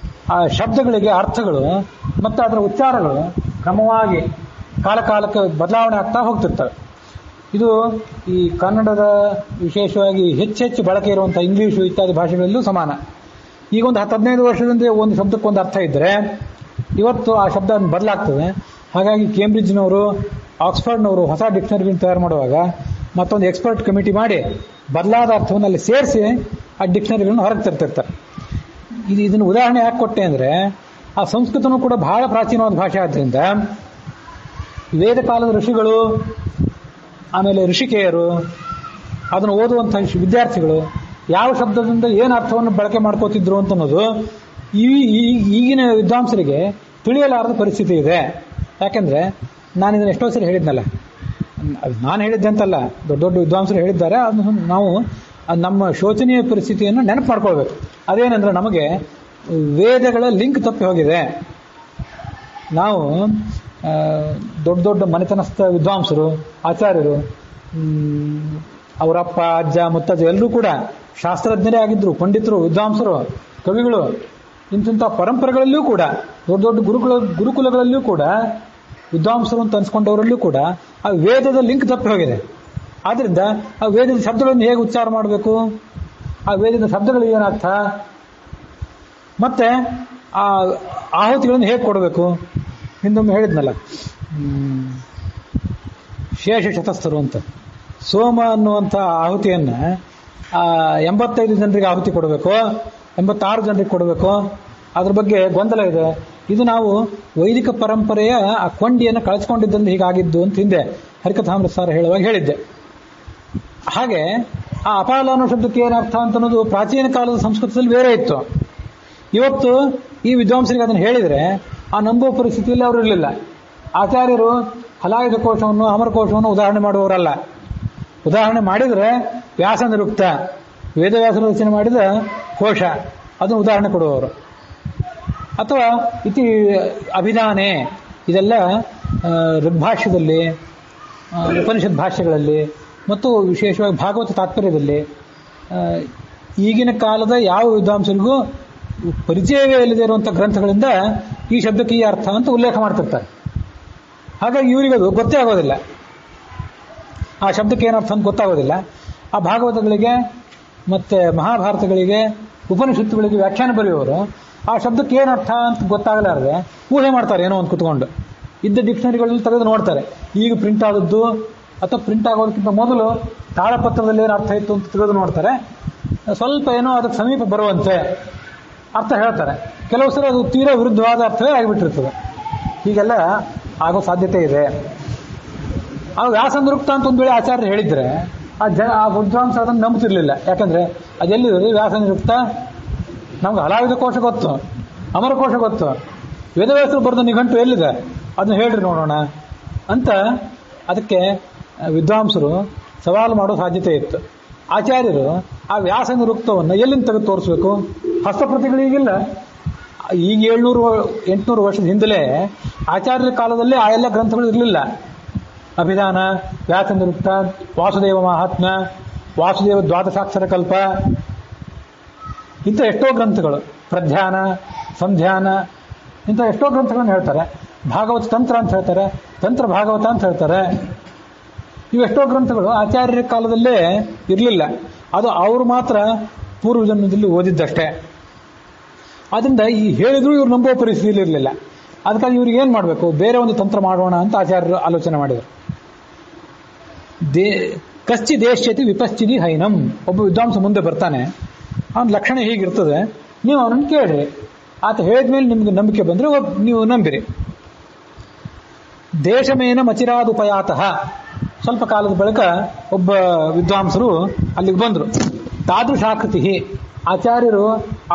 ಆ ಶಬ್ದಗಳಿಗೆ ಅರ್ಥಗಳು ಮತ್ತು ಅದರ ಉಚ್ಚಾರಗಳು ಕ್ರಮವಾಗಿ ಕಾಲಕ್ಕೆ ಬದಲಾವಣೆ ಆಗ್ತಾ ಹೋಗ್ತಿರ್ತವೆ. ಇದು ಈ ಕನ್ನಡದ ವಿಶೇಷವಾಗಿ ಹೆಚ್ಚೆಚ್ಚು ಬಳಕೆ ಇರುವಂಥ ಇಂಗ್ಲೀಷು ಇತ್ಯಾದಿ ಭಾಷೆಗಳಲ್ಲೂ ಸಮಾನ. ಈಗ ಒಂದು 10-15 ವರ್ಷದಿಂದ ಒಂದು ಶಬ್ದಕ್ಕೊಂದು ಅರ್ಥ ಇದ್ದರೆ ಇವತ್ತು ಆ ಶಬ್ದ ಬದಲಾಗ್ತದೆ. ಹಾಗಾಗಿ ಕೇಂಬ್ರಿಡ್ಜ್ನವರು, ಆಕ್ಸ್ಫರ್ಡ್ನವರು ಹೊಸ ಡಿಕ್ಷನರಿಗಳನ್ನು ತಯಾರು ಮಾಡುವಾಗ ಮತ್ತೊಂದು ಎಕ್ಸ್ಪರ್ಟ್ ಕಮಿಟಿ ಮಾಡಿ ಬದಲಾದ ಅರ್ಥವನ್ನು ಅಲ್ಲಿ ಸೇರಿಸಿ ಆ ಡಿಕ್ಷನರಿಗಳನ್ನು ಹೊರಗೆ ತರ್ತಿರ್ತಾರೆ. ಇದನ್ನು ಉದಾಹರಣೆ ಯಾಕೆ ಕೊಟ್ಟೆ ಅಂದರೆ ಆ ಸಂಸ್ಕೃತನೂ ಕೂಡ ಬಹಳ ಪ್ರಾಚೀನವಾದ ಭಾಷೆ ಆದ್ದರಿಂದ ವೇದ ಕಾಲದ ಋಷಿಗಳು, ಆಮೇಲೆ ಋಷಿಕೆಯರು, ಅದನ್ನು ಓದುವಂಥ ವಿದ್ಯಾರ್ಥಿಗಳು ಯಾವ ಶಬ್ದದಿಂದ ಏನು ಅರ್ಥವನ್ನು ಬಳಕೆ ಮಾಡ್ಕೋತಿದ್ರು ಅಂತ ಅನ್ನೋದು ಈಗಿನ ವಿದ್ವಾಂಸರಿಗೆ ತಿಳಿಯಲಾರದ ಪರಿಸ್ಥಿತಿ ಇದೆ. ಯಾಕೆಂದರೆ ನಾನು ಇದನ್ನು ಎಷ್ಟೋ ಸರಿ ಹೇಳಿದ್ನಲ್ಲ, ಅದು ನಾನು ಹೇಳಿದ್ದೆ ಅಂತಲ್ಲ, ದೊಡ್ಡ ದೊಡ್ಡ ವಿದ್ವಾಂಸರು ಹೇಳಿದ್ದಾರೆ. ಅದನ್ನು ನಾವು ನಮ್ಮ ಶೋಚನೀಯ ಪರಿಸ್ಥಿತಿಯನ್ನು ನೆನಪು ಮಾಡ್ಕೊಳ್ಬೇಕು. ಅದೇನೆಂದರೆ ನಮಗೆ ವೇದಗಳ ಲಿಂಕ್ ತಪ್ಪಿ ಹೋಗಿದೆ. ನಾವು ದೊಡ್ಡ ದೊಡ್ಡ ಮನೆತನಸ್ಥ ವಿದ್ವಾಂಸರು, ಆಚಾರ್ಯರು, ಅವರಪ್ಪ, ಅಜ್ಜ, ಮುತ್ತಜ್ಜ ಎಲ್ಲರೂ ಕೂಡ ಶಾಸ್ತ್ರಜ್ಞರೇ ಆಗಿದ್ದರು, ಪಂಡಿತರು, ವಿದ್ವಾಂಸರು, ಕವಿಗಳು. ಇಂಥ ಪರಂಪರೆಗಳಲ್ಲೂ ಕೂಡ ದೊಡ್ಡ ದೊಡ್ಡ ಗುರುಕುಲಗಳಲ್ಲೂ ಕೂಡ ವಿದ್ವಾಂಸರು ಅಂತ ಅನ್ಸ್ಕೊಂಡವರಲ್ಲೂ ಕೂಡ ಆ ವೇದದ ಲಿಂಕ್ ತಪ್ಪಿ ಹೋಗಿದೆ. ಆದ್ದರಿಂದ ಆ ವೇದದ ಶಬ್ದಗಳನ್ನು ಹೇಗೆ ಉಚ್ಚಾರ ಮಾಡಬೇಕು, ಆ ವೇದದ ಶಬ್ದಗಳು ಏನರ್ಥ, ಮತ್ತೆ ಆ ಆಹುತಿಗಳನ್ನು ಹೇಗೆ ಕೊಡಬೇಕು. ಹಿಂದೊಮ್ಮೆ ಹೇಳಿದ್ನಲ್ಲ, ಶೇಷ ಶತಸ್ಥರು ಅಂತ. ಸೋಮ ಅನ್ನುವಂಥ ಆಹುತಿಯನ್ನು 85 ಜನರಿಗೆ ಆಹುತಿ ಕೊಡಬೇಕು, 86 ಜನರಿಗೆ ಕೊಡಬೇಕು, ಅದ್ರ ಬಗ್ಗೆ ಗೊಂದಲ ಇದೆ. ಇದು ನಾವು ವೈದಿಕ ಪರಂಪರೆಯ ಆ ಕೊಂಡಿಯನ್ನು ಕಳಿಸ್ಕೊಂಡಿದ್ದಂದು ಹೀಗಾಗಿದ್ದು ಅಂತ ಹಿಂದೆ ಹರಿಕಥಾಮೃತ ಸಾರ ಹೇಳುವಾಗ ಹೇಳಿದ್ದೆ. ಹಾಗೆ ಆ ಅಪಾಲ ಅನ್ನೋ ಶಬ್ದಕ್ಕೆ ಏನರ್ಥ ಅಂತ ಅನ್ನೋದು ಪ್ರಾಚೀನ ಕಾಲದ ಸಂಸ್ಕೃತದಲ್ಲಿ ಬೇರೆ ಇತ್ತು. ಇವತ್ತು ಈ ವಿದ್ವಾಂಸರಿಗೆ ಅದನ್ನು ಹೇಳಿದರೆ ಆ ನಂಬುವ ಪರಿಸ್ಥಿತಿಯಲ್ಲಿ ಅವರು ಇರಲಿಲ್ಲ. ಆಚಾರ್ಯರು ಹಲಾಯುಧ ಕೋಶವನ್ನು, ಅಮರಕೋಶವನ್ನು ಉದಾಹರಣೆ ಮಾಡುವವರಲ್ಲ. ಉದಾಹರಣೆ ಮಾಡಿದರೆ ವ್ಯಾಸ ನಿರುಕ್ತ, ವೇದವ್ಯಾಸರು ರಚನೆ ಮಾಡಿದ ಕೋಶ, ಅದನ್ನು ಉದಾಹರಣೆ ಕೊಡುವವರು. ಅಥವಾ ಇತಿ ಅಭಿಧಾನೆ, ಇದೆಲ್ಲ ಋಗ್ಭಾಷ್ಯದಲ್ಲಿ, ಉಪನಿಷತ್ ಭಾಷ್ಯಗಳಲ್ಲಿ ಮತ್ತು ವಿಶೇಷವಾಗಿ ಭಾಗವತ ತಾತ್ಪರ್ಯದಲ್ಲಿ ಈಗಿನ ಕಾಲದ ಯಾವ ವಿದ್ವಾಂಸರಿಗೂ ಪರಿಚಯವೇ ಇಲ್ಲದೆ ಇರುವಂಥ ಗ್ರಂಥಗಳಿಂದ ಈ ಶಬ್ದಕ್ಕೆ ಈ ಅರ್ಥ ಅಂತ ಉಲ್ಲೇಖ ಮಾಡ್ತಿರ್ತಾರೆ. ಹಾಗಾಗಿ ಇವರಿಗದು ಗೊತ್ತೇ ಆಗೋದಿಲ್ಲ, ಆ ಶಬ್ದಕ್ಕೆ ಏನರ್ಥ ಅಂತ ಗೊತ್ತಾಗೋದಿಲ್ಲ. ಆ ಭಾಗವತಗಳಿಗೆ ಮತ್ತು ಮಹಾಭಾರತಗಳಿಗೆ, ಉಪನಿಷತ್ತುಗಳಿಗೆ ವ್ಯಾಖ್ಯಾನ ಬರೆಯುವವರು ಆ ಶಬ್ದಕ್ಕೆ ಏನು ಅರ್ಥ ಅಂತ ಗೊತ್ತಾಗಲಾರದೆ ಊಹೆ ಮಾಡ್ತಾರೆ ಏನೋ ಒಂದು ಕುತ್ಕೊಂಡು. ಇದ್ದ ಡಿಕ್ಷನರಿಗಳಲ್ಲಿ ತೆಗೆದು ನೋಡ್ತಾರೆ, ಈಗ ಪ್ರಿಂಟ್ ಆದದ್ದು ಅಥವಾ ಪ್ರಿಂಟ್ ಆಗೋದಕ್ಕಿಂತ ಮೊದಲು ತಾಳಪತ್ರದಲ್ಲಿ ಏನು ಅರ್ಥ ಇತ್ತು ಅಂತ ತೆಗೆದು ನೋಡ್ತಾರೆ. ಸ್ವಲ್ಪ ಏನೋ ಅದಕ್ಕೆ ಸಮೀಪ ಬರುವಂತೆ ಅರ್ಥ ಹೇಳ್ತಾರೆ. ಕೆಲವು ಸಲ ಅದು ತೀರಾ ವಿರುದ್ಧವಾದ ಅರ್ಥವೇ ಆಗಿಬಿಟ್ಟಿರ್ತದೆ. ಹೀಗೆಲ್ಲ ಆಗೋ ಸಾಧ್ಯತೆ ಇದೆ. ಆ ವ್ಯಾಸನಿರುಕ್ತ ಅಂತ ಒಂದು ವೇಳೆ ಆಚಾರ್ಯರು ಹೇಳಿದ್ರೆ ಆ ವಿದ್ವಾಂಸ ಅದನ್ನು ನಂಬುತ್ತಿರಲಿಲ್ಲ. ಯಾಕಂದ್ರೆ ಅದೆಲ್ಲಿರೋದು ವ್ಯಾಸನಿರುಕ್ತ? ನಮ್ಗೆ ಹಲಾವಿದ ಕೋಶ ಗೊತ್ತು, ಅಮರಕೋಶ ಗೊತ್ತು, ವೇದವ್ಯಾಸರು ಬರೆದ ನಿಘಂಟು ಎಲ್ಲಿದೆ ಅದನ್ನ ಹೇಳ್ರಿ ನೋಡೋಣ ಅಂತ ಅದಕ್ಕೆ ವಿದ್ವಾಂಸರು ಸವಾಲು ಮಾಡೋ ಸಾಧ್ಯತೆ ಇತ್ತು. ಆಚಾರ್ಯರು ಆ ವ್ಯಾಸನಿರುಕ್ತವನ್ನು ಎಲ್ಲಿಂದ ತೆಗೆದು ತೋರಿಸ್ಬೇಕು? ಹಸ್ತಪ್ರತಿಗಳಿಗಿಲ್ಲ. ಈಗ 700-800 ವರ್ಷದ ಹಿಂದಲೇ ಆಚಾರ್ಯರ ಕಾಲದಲ್ಲಿ ಆ ಎಲ್ಲ ಗ್ರಂಥಗಳು ಇರಲಿಲ್ಲ. ಅಭಿಧಾನ, ವ್ಯಾಸನಿರುಕ್ತ, ವಾಸುದೇವ ಮಹಾತ್ಮ್ಯ, ವಾಸುದೇವ ದ್ವಾದಶಾಕ್ಷರ ಕಲ್ಪ, ಇಂಥ ಎಷ್ಟೋ ಗ್ರಂಥಗಳು, ಪ್ರಧ್ಯಾನ, ಸಂಧ್ಯಾನ, ಇಂಥ ಎಷ್ಟೋ ಗ್ರಂಥಗಳನ್ನು ಹೇಳ್ತಾರೆ. ಭಾಗವತ ತಂತ್ರ ಅಂತ ಹೇಳ್ತಾರೆ, ತಂತ್ರ ಭಾಗವತ ಅಂತ ಹೇಳ್ತಾರೆ. ಇವೆಷ್ಟೋ ಗ್ರಂಥಗಳು ಆಚಾರ್ಯರ ಕಾಲದಲ್ಲೇ ಇರಲಿಲ್ಲ. ಅದು ಅವರು ಮಾತ್ರ ಪೂರ್ವಜನ್ಮದಲ್ಲಿ ಓದಿದ್ದಷ್ಟೇ. ಅದರಿಂದ ಈ ಹೇಳಿದ್ರು ಇವ್ರು ನಂಬುವ ಪರಿಸ್ಥಿತಿಯಲ್ಲಿ ಇರಲಿಲ್ಲ. ಅದಕ್ಕಾಗಿ ಇವ್ರಿಗೆ ಏನು ಮಾಡಬೇಕು? ಬೇರೆ ಒಂದು ತಂತ್ರ ಮಾಡೋಣ ಅಂತ ಆಚಾರ್ಯರು ಆಲೋಚನೆ ಮಾಡಿದರು. ಕಶ್ಚಿ ದೇಶ್ಯತಿ ವಿಪಶ್ಚಿದಿ ಹೈನಂ. ಒಬ್ಬ ವಿದ್ವಾಂಸ ಮುಂದೆ ಬರ್ತಾನೆ, ಅವನ ಲಕ್ಷಣ ಹೀಗಿರ್ತದೆ, ನೀವು ಅವನನ್ನು ಕೇಳ್ರಿ. ಆತ ಹೇಳಿದ್ಮೇಲೆ ನಿಮ್ಗೆ ನಂಬಿಕೆ ಬಂದರೆ ನೀವು ನಂಬಿರಿ. ದೇಶಮೇನ ಮಚಿರಾದುಪಯಾತಃ. ಸ್ವಲ್ಪ ಕಾಲದ ಬಳಿಕ ಒಬ್ಬ ವಿದ್ವಾಂಸರು ಅಲ್ಲಿಗೆ ಬಂದರು. ತಾದೃಶಾಕೃತಿ. ಆಚಾರ್ಯರು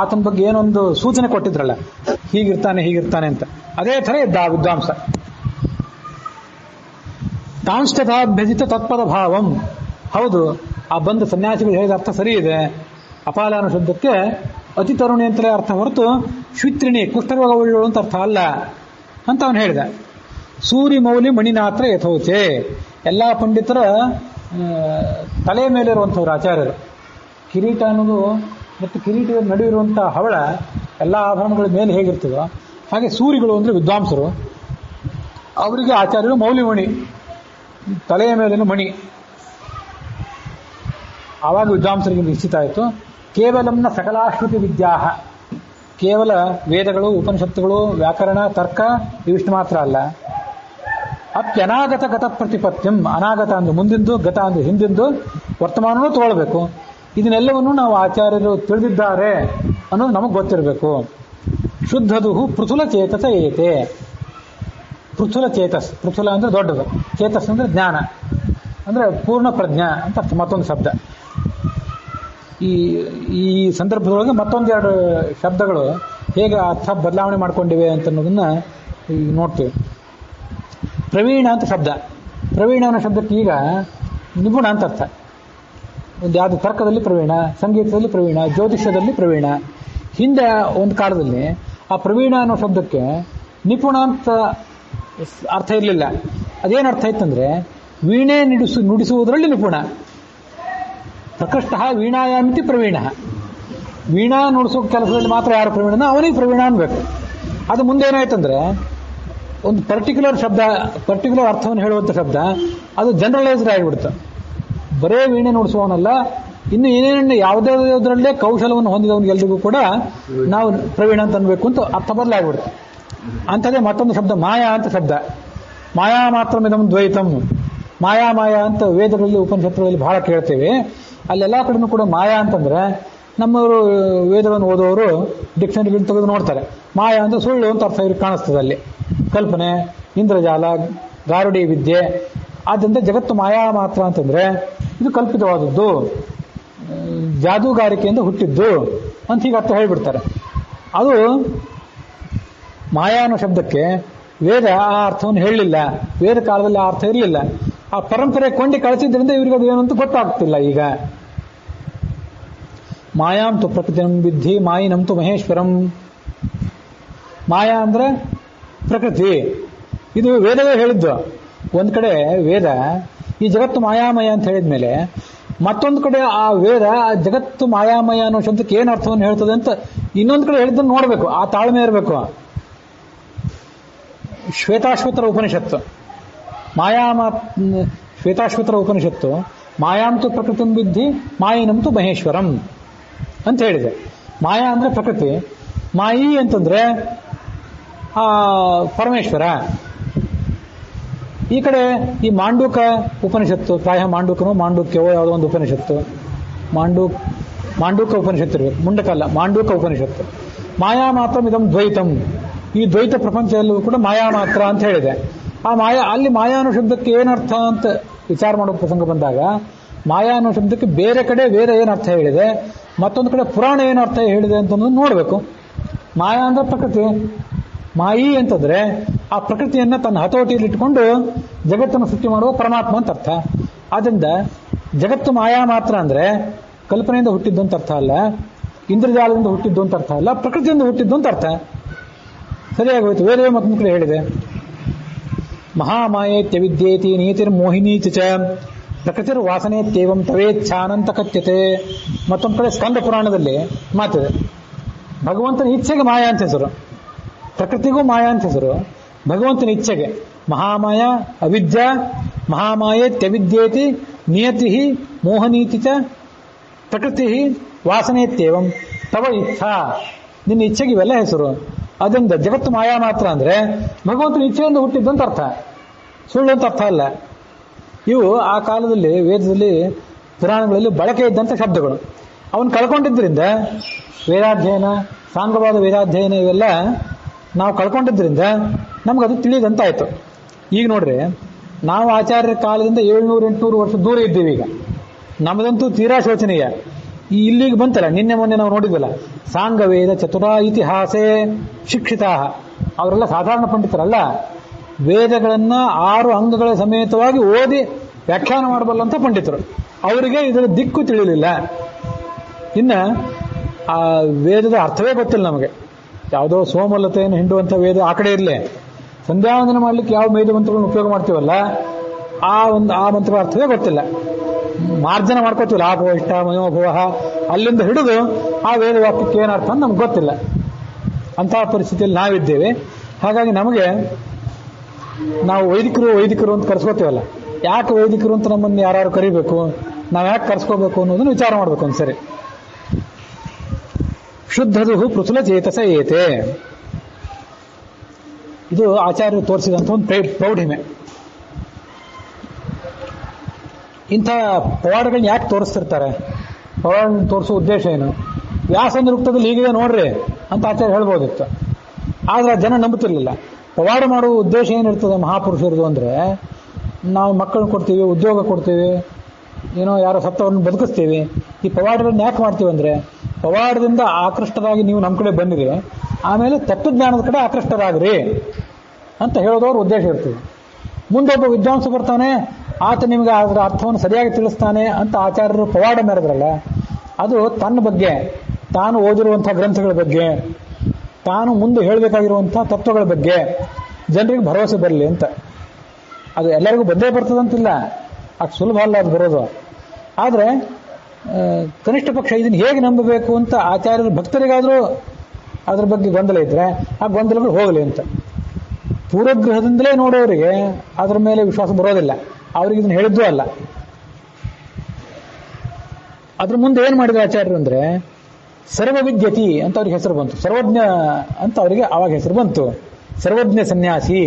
ಆತನ ಬಗ್ಗೆ ಏನೊಂದು ಸೂಚನೆ ಕೊಟ್ಟಿದ್ರಲ್ಲ, ಹೀಗಿರ್ತಾನೆ ಅಂತ, ಅದೇ ಥರ ಇದ್ದ ಆ ವಿದ್ವಾಂಸ. ತಾಂಷ್ಟತಾಭ್ಯಜಿತ ತತ್ಪದ ಭಾವಂ. ಹೌದು, ಆ ಬಂದ ಸನ್ಯಾಸಿಗಳು ಹೇಳಿದ ಅರ್ಥ ಸರಿ ಇದೆ. ಅಪಾಲಾನ ಶಬ್ದಕ್ಕೆ ಅತಿ ತರುಣಿ ಅಂತಲೇ ಅರ್ಥ ಹೊರತು ಶ್ವಿತ್ರಿಣಿ ಕುಷ್ಠರೋಗ ಉಳ್ಳೋಳು ಅಂತ ಅರ್ಥ ಅಲ್ಲ ಅಂತ ಅವನು ಹೇಳಿದ. ಸೂರಿ ಮೌಲಿ ಮಣಿನಾತ್ರ ಯಥೋಚೆ. ಎಲ್ಲ ಪಂಡಿತರ ತಲೆ ಮೇಲೆ ಇರುವಂಥವ್ರು ಆಚಾರ್ಯರು. ಕಿರೀಟ ಅನ್ನೋದು ಮತ್ತು ಕಿರೀಟದ ನಡುವಿರುವಂಥ ಹವಳ ಎಲ್ಲ ಆಭರಣಗಳ ಮೇಲೆ ಹೇಗಿರ್ತದೋ ಹಾಗೆ ಸೂರಿಗಳು ಅಂದರೆ ವಿದ್ವಾಂಸರು. ಅವರಿಗೆ ಆಚಾರ್ಯರು ಮೌಲಿಮಣಿ, ತಲೆಯ ಮೇಲಿನ ಮಣಿ. ಆವಾಗ ವಿದ್ವಾಂಸರಿಗೆ ನಿಶ್ಚಿತ ಆಯಿತು. ಕೇವಲಂನ ಸಕಲಾಶ್ರುತಿ ವಿದ್ಯಾ, ಕೇವಲ ವೇದಗಳು, ಉಪನಿಷತ್ತುಗಳು, ವ್ಯಾಕರಣ, ತರ್ಕ ಇವಿಷ್ಟು ಮಾತ್ರ ಅಲ್ಲ. ಅಪ್ಯನಾಗತ ಗತ ಪ್ರತಿಪತ್ಯಂ. ಅನಾಗತ ಅಂದ್ರೆ ಮುಂದಿಂದು, ಗತ ಅಂದ್ರೆ ಹಿಂದಿಂದು, ವರ್ತಮಾನವೂ ತಗೊಳ್ಬೇಕು. ಇದನ್ನೆಲ್ಲವನ್ನು ನಾವು ಆಚಾರ್ಯರು ತಿಳಿದಿದ್ದಾರೆ ಅನ್ನೋದು ನಮಗೆ ಗೊತ್ತಿರಬೇಕು. ಶುದ್ಧದು ಪೃಥುಲ ಚೇತಸ ಏತೆ. ಪೃಥುಲ ಚೇತಸ್, ಪೃಥುಲ ಅಂದ್ರೆ ದೊಡ್ಡದು, ಚೇತಸ್ ಅಂದ್ರೆ ಜ್ಞಾನ, ಅಂದ್ರೆ ಪೂರ್ಣ ಪ್ರಜ್ಞಾ ಅಂತ ಅರ್ಥ. ಮತ್ತೊಂದು ಶಬ್ದ ಈ ಸಂದರ್ಭದೊಳಗೆ ಮತ್ತೊಂದೆರಡು ಶಬ್ದಗಳು ಹೇಗೆ ಅರ್ಥ ಬದಲಾವಣೆ ಮಾಡ್ಕೊಂಡಿವೆ ಅಂತ ಅನ್ನೋದನ್ನ ಈಗ ನೋಡ್ತೀವಿ. ಪ್ರವೀಣ ಅಂತ ಶಬ್ದ. ಪ್ರವೀಣ ಅನ್ನೋ ಶಬ್ದಕ್ಕೆ ಈಗ ನಿಪುಣ ಅಂತ ಅರ್ಥ. ಒಂದು ಯಾವುದು ತರ್ಕದಲ್ಲಿ ಪ್ರವೀಣ, ಸಂಗೀತದಲ್ಲಿ ಪ್ರವೀಣ, ಜ್ಯೋತಿಷ್ಯದಲ್ಲಿ ಪ್ರವೀಣ. ಹಿಂದೆ ಒಂದು ಕಾಲದಲ್ಲಿ ಆ ಪ್ರವೀಣ ಅನ್ನೋ ಶಬ್ದಕ್ಕೆ ನಿಪುಣ ಅಂತ ಅರ್ಥ ಇರಲಿಲ್ಲ. ಅದೇನು ಅರ್ಥ ಇತ್ತಂದ್ರೆ ವೀಣೆ ನುಡಿಸುವುದರಲ್ಲಿ ನಿಪುಣ. ಪ್ರಕೃಷ್ಟ ವೀಣಾಯಾಮಿತಿ ಪ್ರವೀಣ. ವೀಣಾ ನುಡಿಸೋ ಕೆಲಸದಲ್ಲಿ ಮಾತ್ರ ಯಾರು ಪ್ರವೀಣ ಅವನಿಗೆ ಪ್ರವೀಣ ಅನ್ಬೇಕು. ಅದು ಮುಂದೆ ಏನಾಯ್ತಂದ್ರೆ ಒಂದು ಪರ್ಟಿಕ್ಯುಲರ್ ಶಬ್ದ, ಪರ್ಟಿಕ್ಯುಲರ್ ಅರ್ಥವನ್ನು ಹೇಳುವಂಥ ಶಬ್ದ ಅದು ಜನರಲೈಸ್ಡ್ ಆಗಿಬಿಡ್ತು. ಬರೇ ವೀಣೆ ನುಡಿಸುವವನಲ್ಲ, ಇನ್ನು ಏನೇನು ಯಾವುದ್ರಲ್ಲೇ ಕೌಶಲವನ್ನು ಹೊಂದಿದವನಿಗೆಲ್ರಿಗೂ ಕೂಡ ನಾವು ಪ್ರವೀಣ ಅಂತ ಅನ್ಬೇಕು ಅಂತ ಅರ್ಥ ಬದಲಾಗ್ಬಿಡ್ತು. ಅಂಥದ್ದೇ ಮತ್ತೊಂದು ಶಬ್ದ ಮಾಯಾ ಅಂತ ಶಬ್ದ. ಮಾಯಾ ಮಾತ್ರ ಇದಂ ದ್ವೈತಂ. ಮಾಯಾ ಅಂತ ವೇದಗಳಲ್ಲಿ, ಉಪನಿಷತ್ತುಗಳಲ್ಲಿ ಬಹಳ ಕೇಳ್ತೇವೆ. ಅಲ್ಲೆಲ್ಲ ಕಡೆನೂ ಕೂಡ ಮಾಯಾ ಅಂತಂದ್ರೆ ನಮ್ಮವರು ವೇದವನ್ನು ಓದೋರು ಡಿಕ್ಷನರಿ ತೆಗೆದು ನೋಡ್ತಾರೆ. ಮಾಯಾ ಅಂದ್ರೆ ಸುಳ್ಳು ಅಂತ ಅರ್ಥ ಇವ್ರಿಗೆ ಕಾಣಿಸ್ತದೆ. ಅಲ್ಲಿ ಕಲ್ಪನೆ, ಇಂದ್ರಜಾಲ, ಗಾರುಡಿ ವಿದ್ಯೆ. ಆದ್ದರಿಂದ ಜಗತ್ತು ಮಾಯಾ ಮಾತ್ರ ಅಂತಂದ್ರೆ ಇದು ಕಲ್ಪಿತವಾದದ್ದು, ಜಾದೂಗಾರಿಕೆಯಿಂದ ಹುಟ್ಟಿದ್ದು ಅಂತ ಹೀಗೆ ಅರ್ಥ ಹೇಳಿಬಿಡ್ತಾರೆ. ಅದು ಮಾಯಾ ಅನ್ನೋ ಶಬ್ದಕ್ಕೆ ವೇದ ಆ ಅರ್ಥವನ್ನು ಹೇಳಲಿಲ್ಲ. ವೇದ ಕಾಲದಲ್ಲಿ ಆ ಅರ್ಥ ಇರಲಿಲ್ಲ. ಆ ಪರಂಪರೆ ಕೊಂಡಿ ಕಳಿಸಿದ್ರಿಂದ ಇವರಿಗೆ ಅದು ಏನಂತ ಗೊತ್ತಾಗ್ತಿಲ್ಲ. ಈಗ ಮಾಯಾಂತು ಪ್ರಕೃತಿಂ ವಿದ್ಧಿ ಮಾಯಿನಂತು ಮಹೇಶ್ವರಂ. ಮಾಯಾ ಅಂದ್ರೆ ಪ್ರಕೃತಿ. ಇದು ವೇದವೇ ಹೇಳಿದ್ದು. ಒಂದ್ ಕಡೆ ವೇದ ಈ ಜಗತ್ತು ಮಾಯಾಮಯ ಅಂತ ಹೇಳಿದ್ಮೇಲೆ ಮತ್ತೊಂದು ಕಡೆ ಆ ವೇದ ಜಗತ್ತು ಮಾಯಾಮಯ ಅನ್ನೋ ಶಬ್ದಕ್ಕೆ ಏನು ಅರ್ಥವನ್ನು ಹೇಳ್ತದೆ ಅಂತ ಇನ್ನೊಂದು ಕಡೆ ಹೇಳಿದ್ದನ್ನು ನೋಡಬೇಕು. ಆ ತಾಳ್ಮೆ ಇರಬೇಕು. ಶ್ವೇತಾಶ್ವತರ ಉಪನಿಷತ್ತು ಶ್ವೇತಾಶ್ವತರ ಉಪನಿಷತ್ತು ಮಾಯಾಂತು ಪ್ರಕೃತಿಂ ವಿದ್ಧಿ ಮಾಯಿನಂತು ಮಹೇಶ್ವರಂ ಅಂತ ಹೇಳಿದೆ. ಮಾಯಾ ಅಂದ್ರೆ ಪ್ರಕೃತಿ, ಮಾಯಿ ಅಂತಂದ್ರೆ ಪರಮೇಶ್ವರ. ಈ ಕಡೆ ಈ ಮಾಂಡೂಕ ಉಪನಿಷತ್ತು, ಪ್ರಾಯ ಮಾಂಡೂಕ್ಯವೋ ಯಾವುದೋ ಒಂದು ಉಪನಿಷತ್ತು, ಮಾಂಡೂಕ ಉಪನಿಷತ್ತು ಇರಬೇಕು, ಮುಂಡಕಲ್ಲ, ಮಾಂಡೂಕ ಉಪನಿಷತ್ತು. ಮಾಯಾ ಮಾತ್ರ ಇದಂ ದ್ವೈತಂ, ಈ ದ್ವೈತ ಪ್ರಪಂಚದಲ್ಲೂ ಕೂಡ ಮಾಯಾ ಮಾತ್ರ ಅಂತ ಹೇಳಿದೆ. ಆ ಅಲ್ಲಿ ಮಾಯಾ ಅನ್ನೋ ಶಬ್ದಕ್ಕೆ ಏನರ್ಥ ಅಂತ ವಿಚಾರ ಮಾಡೋ ಪ್ರಸಂಗ ಬಂದಾಗ, ಮಾಯಾ ಅನ್ನೋ ಶಬ್ದಕ್ಕೆ ಬೇರೆ ಕಡೆ ಬೇರೆ ಏನು ಅರ್ಥ ಹೇಳಿದೆ, ಮತ್ತೊಂದು ಕಡೆ ಪುರಾಣ ಏನು ಅರ್ಥ ಹೇಳಿದೆ ಅಂತ ನೋಡಬೇಕು. ಮಾಯಾ ಅಂದ್ರೆ ಪ್ರಕೃತಿ, ಮಾಯಿ ಅಂತಂದ್ರೆ ಆ ಪ್ರಕೃತಿಯನ್ನ ತನ್ನ ಹತೋಟಿಯಲ್ಲಿ ಇಟ್ಕೊಂಡು ಜಗತ್ತನ್ನು ಸೃಷ್ಟಿ ಮಾಡುವ ಪರಮಾತ್ಮ ಅಂತ ಅರ್ಥ. ಆದ್ರಿಂದ ಜಗತ್ತು ಮಾಯಾ ಮಾತ್ರ ಅಂದ್ರೆ ಕಲ್ಪನೆಯಿಂದ ಹುಟ್ಟಿದ್ದು ಅಂತ ಅರ್ಥ ಅಲ್ಲ, ಇಂದ್ರಜಾಲದಿಂದ ಹುಟ್ಟಿದ್ದು ಅಂತ ಅರ್ಥ ಅಲ್ಲ, ಪ್ರಕೃತಿಯಿಂದ ಹುಟ್ಟಿದ್ದು ಅಂತ ಅರ್ಥ. ಸರಿಯಾಗೋಯ್ತು. ವೇದವೇ ಮತ್ತೊಂದು ಕಡೆ ಹೇಳಿದೆ, ಮಹಾಮಾಯೇತ್ಯ ವಿದ್ಯೇತಿ ನೀತಿರ್ ಮೋಹಿನೀತಿ ಚ ಪ್ರಕೃತಿರ್ ವಾಸನೇತ್ಯೇವಂ ತವೇಚ್ಛಾನಂತ ಕಥ್ಯತೆ. ಮತ್ತೊಂದು ಕಡೆ ಸ್ಕಂದ ಪುರಾಣದಲ್ಲಿ ಮಾತಿದೆ, ಭಗವಂತನ ಇಚ್ಛೆಗೆ ಮಾಯಾ ಅಂತ ಹೆಸರು, ಪ್ರಕೃತಿಗೂ ಮಾಯಾ ಅಂತ ಹೆಸರು, ಭಗವಂತನ ಇಚ್ಛೆಗೆ. ಮಹಾಮಾಯ ಅವಿದ್ಯಾ ಮಹಾಮಾಯೇತ್ಯವಿದ್ಯೇತಿ ನಿಯತಿ ಮೋಹನೀತಿ ಚ ಪ್ರಕೃತಿ ವಾಸನೇತ್ಯೇವಂ ತವ ಇಚ್ಛಾ. ನಿನ್ನ ಇಚ್ಛೆಗೆ ಇವೆಲ್ಲ ಹೆಸರು. ಅದರಿಂದ ಜಗತ್ತು ಮಾಯಾ ಮಾತ್ರ ಅಂದ್ರೆ ಭಗವಂತನ ಇಚ್ಛೆಯಿಂದ ಹುಟ್ಟಿದ್ದಂತ ಅರ್ಥ, ಸುಳ್ಳು ಅಂತ ಅರ್ಥ ಅಲ್ಲ. ಇವು ಆ ಕಾಲದಲ್ಲಿ ವೇದದಲ್ಲಿ ಪುರಾಣಗಳಲ್ಲಿ ಬಳಕೆ ಇದ್ದಂಥ ಶಬ್ದಗಳು. ಅವನು ಕಳ್ಕೊಂಡಿದ್ದರಿಂದ ವೇದಾಧ್ಯಯನ, ಸಾಂಗವಾದ ವೇದಾಧ್ಯಯನ ಇವೆಲ್ಲ ನಾವು ಕಳ್ಕೊಂಡಿದ್ದರಿಂದ ನಮಗದು ತಿಳಿದಂತಾಯ್ತು. ಈಗ ನೋಡ್ರಿ, ನಾವು ಆಚಾರ್ಯರ ಕಾಲದಿಂದ 700-800 ವರ್ಷ ದೂರ ಇದ್ದೀವಿ. ಈಗ ನಮ್ಮದಂತೂ ತೀರಾ ಶೋಚನೀಯ. ಈ ಇಲ್ಲಿಗೆ ಬಂತಲ್ಲ, ನಿನ್ನೆ ಮೊನ್ನೆ ನಾವು ನೋಡಿದ್ವಲ್ಲ, ಸಾಂಗವೇದ ಚತುರಾ ಇತಿಹಾಸೇ ಶಿಕ್ಷಿತಾ. ಅವರೆಲ್ಲ ಸಾಧಾರಣ ಪಂಡಿತರಲ್ಲ, ವೇದಗಳನ್ನ 6 ಅಂಗಗಳ ಸಮೇತವಾಗಿ ಓದಿ ವ್ಯಾಖ್ಯಾನ ಮಾಡಬಲ್ಲಂತ ಪಂಡಿತರು. ಅವರಿಗೆ ಇದರ ದಿಕ್ಕು ತಿಳಿಲಿಲ್ಲ. ಇನ್ನ ಆ ವೇದದ ಅರ್ಥವೇ ಗೊತ್ತಿಲ್ಲ ನಮಗೆ. ಯಾವುದೋ ಸೋಮಲತೆಯನ್ನು ಹಿಂಡುವಂಥ ವೇದ ಆ ಕಡೆ ಇರಲಿ, ಸಂಧ್ಯಾವಂದನೆ ಮಾಡ್ಲಿಕ್ಕೆ ಯಾವ ವೇದ ಮಂತ್ರಗಳನ್ನು ಉಪಯೋಗ ಮಾಡ್ತೀವಲ್ಲ, ಆ ಮಂತ್ರಗಳ ಅರ್ಥವೇ ಗೊತ್ತಿಲ್ಲ. ಮಾರ್ಜನ ಮಾಡ್ಕೋತೀವಲ್ಲ, ಆಭವ ಇಷ್ಟ ಮಯೋಭವ, ಅಲ್ಲಿಂದ ಹಿಡಿದು ಆ ವೇದ ವಾಕ್ಯಕ್ಕೆ ಏನರ್ಥ ಅಂತ ನಮ್ಗೆ ಗೊತ್ತಿಲ್ಲ. ಅಂತಹ ಪರಿಸ್ಥಿತಿಯಲ್ಲಿ ನಾವಿದ್ದೇವೆ. ಹಾಗಾಗಿ ನಮಗೆ ನಾವು ವೈದಿಕರು ಅಂತ ಕರೆಸ್ಕೋತೀವಲ್ಲ, ಯಾಕೆ ವೈದಿಕರು ಅಂತ ನಮ್ಮನ್ನು ಯಾರು ಕರಿಬೇಕು, ನಾವು ಯಾಕೆ ಕರೆಸ್ಕೋಬೇಕು ಅನ್ನೋದನ್ನು ವಿಚಾರ ಮಾಡ್ಬೇಕು ಒಂದ್ಸರಿ. ಶುದ್ಧದು ಪೃಥುಲ ಚೇತಸ ಏತೆ, ಇದು ಆಚಾರ್ಯರು ತೋರಿಸಿದಂಥ ಒಂದು ಪ್ರೌಢಿಮೆ. ಇಂಥ ಪವಾಡಗಳನ್ನ ಯಾಕೆ ತೋರಿಸ್ತಿರ್ತಾರೆ, ಪವಾಡ ತೋರಿಸೋ ಉದ್ದೇಶ ಏನು? ವ್ಯಾಸ ನಿರುಕ್ತದಲ್ಲಿ ಹೀಗಿದೆ ನೋಡ್ರಿ ಅಂತ ಆಚಾರ್ಯ ಹೇಳ್ಬೋದಿತ್ತು, ಆದ್ರೆ ಜನ ನಂಬುತ್ತಿರ್ಲಿಲ್ಲ. ಪವಾಡ ಮಾಡುವ ಉದ್ದೇಶ ಏನಿರ್ತದೆ ಮಹಾಪುರುಷರದು ಅಂದ್ರೆ, ನಾವು ಮಕ್ಕಳನ್ನ ಕೊಡ್ತೀವಿ, ಉದ್ಯೋಗ ಕೊಡ್ತೀವಿ, ಏನೋ ಯಾರೋ ಸತ್ತವರನ್ನು ಬದುಕಿಸ್ತೀವಿ. ಈ ಪವಾಡಗಳನ್ನ ಯಾಕೆ ಮಾಡ್ತೀವಿ ಅಂದ್ರೆ, ಪವಾಡದಿಂದ ಆಕೃಷ್ಟರಾಗಿ ನೀವು ನಮ್ಮ ಕಡೆ ಬಂದಿರಿ, ಆಮೇಲೆ ತತ್ವಜ್ಞಾನದ ಕಡೆ ಆಕೃಷ್ಟರಾಗ್ರಿ ಅಂತ ಹೇಳೋದವ್ರ ಉದ್ದೇಶ ಇರ್ತದೆ. ಮುಂದೊಬ್ಬ ವಿದ್ವಾಂಸ ಬರ್ತಾನೆ, ಆತ ನಿಮಗೆ ಅದರ ಅರ್ಥವನ್ನು ಸರಿಯಾಗಿ ತಿಳಿಸ್ತಾನೆ ಅಂತ ಆಚಾರ್ಯರು ಪವಾಡ ಮೆರೆದ್ರಲ್ಲ, ಅದು ತನ್ನ ಬಗ್ಗೆ, ತಾನು ಓದಿರುವಂಥ ಗ್ರಂಥಗಳ ಬಗ್ಗೆ, ತಾನು ಮುಂದೆ ಹೇಳಬೇಕಾಗಿರುವಂಥ ತತ್ವಗಳ ಬಗ್ಗೆ ಜನರಿಗೆ ಭರವಸೆ ಬರಲಿ ಅಂತ. ಅದು ಎಲ್ಲರಿಗೂ ಬಂದೇ ಬರ್ತದಂತಿಲ್ಲ, ಅಷ್ಟು ಸುಲಭ ಅಲ್ಲ ಅದು ಬರೋದು. ಆದರೆ ಕನಿಷ್ಠ ಪಕ್ಷ ಇದನ್ನು ಹೇಗೆ ನಂಬಬೇಕು ಅಂತ ಆಚಾರ್ಯರು ಭಕ್ತರಿಗಾದರೂ ಅದ್ರ ಬಗ್ಗೆ ಗೊಂದಲ ಇದ್ರೆ ಆ ಗೊಂದಲಗಳು ಹೋಗಲಿ ಅಂತ. ಪೂರ್ವಗ್ರಹದಿಂದಲೇ ನೋಡೋರಿಗೆ ಅದ್ರ ಮೇಲೆ ವಿಶ್ವಾಸ ಬರೋದಿಲ್ಲ, ಅವ್ರಿಗೆ ಇದನ್ನು ಹೇಳಿದ್ದೂ ಅಲ್ಲ. ಅದ್ರ ಮುಂದೆ ಏನು ಮಾಡಿದ್ರು ಆಚಾರ್ಯರು ಅಂದ್ರೆ, ಸರ್ವವಿದ್ಯತಿ ಅಂತ ಅವ್ರಿಗೆ ಹೆಸರು ಬಂತು, ಸರ್ವಜ್ಞ ಅಂತ ಅವರಿಗೆ ಅವಾಗ ಹೆಸರು ಬಂತು. ಸರ್ವಜ್ಞ ಸನ್ಯಾಸಿ,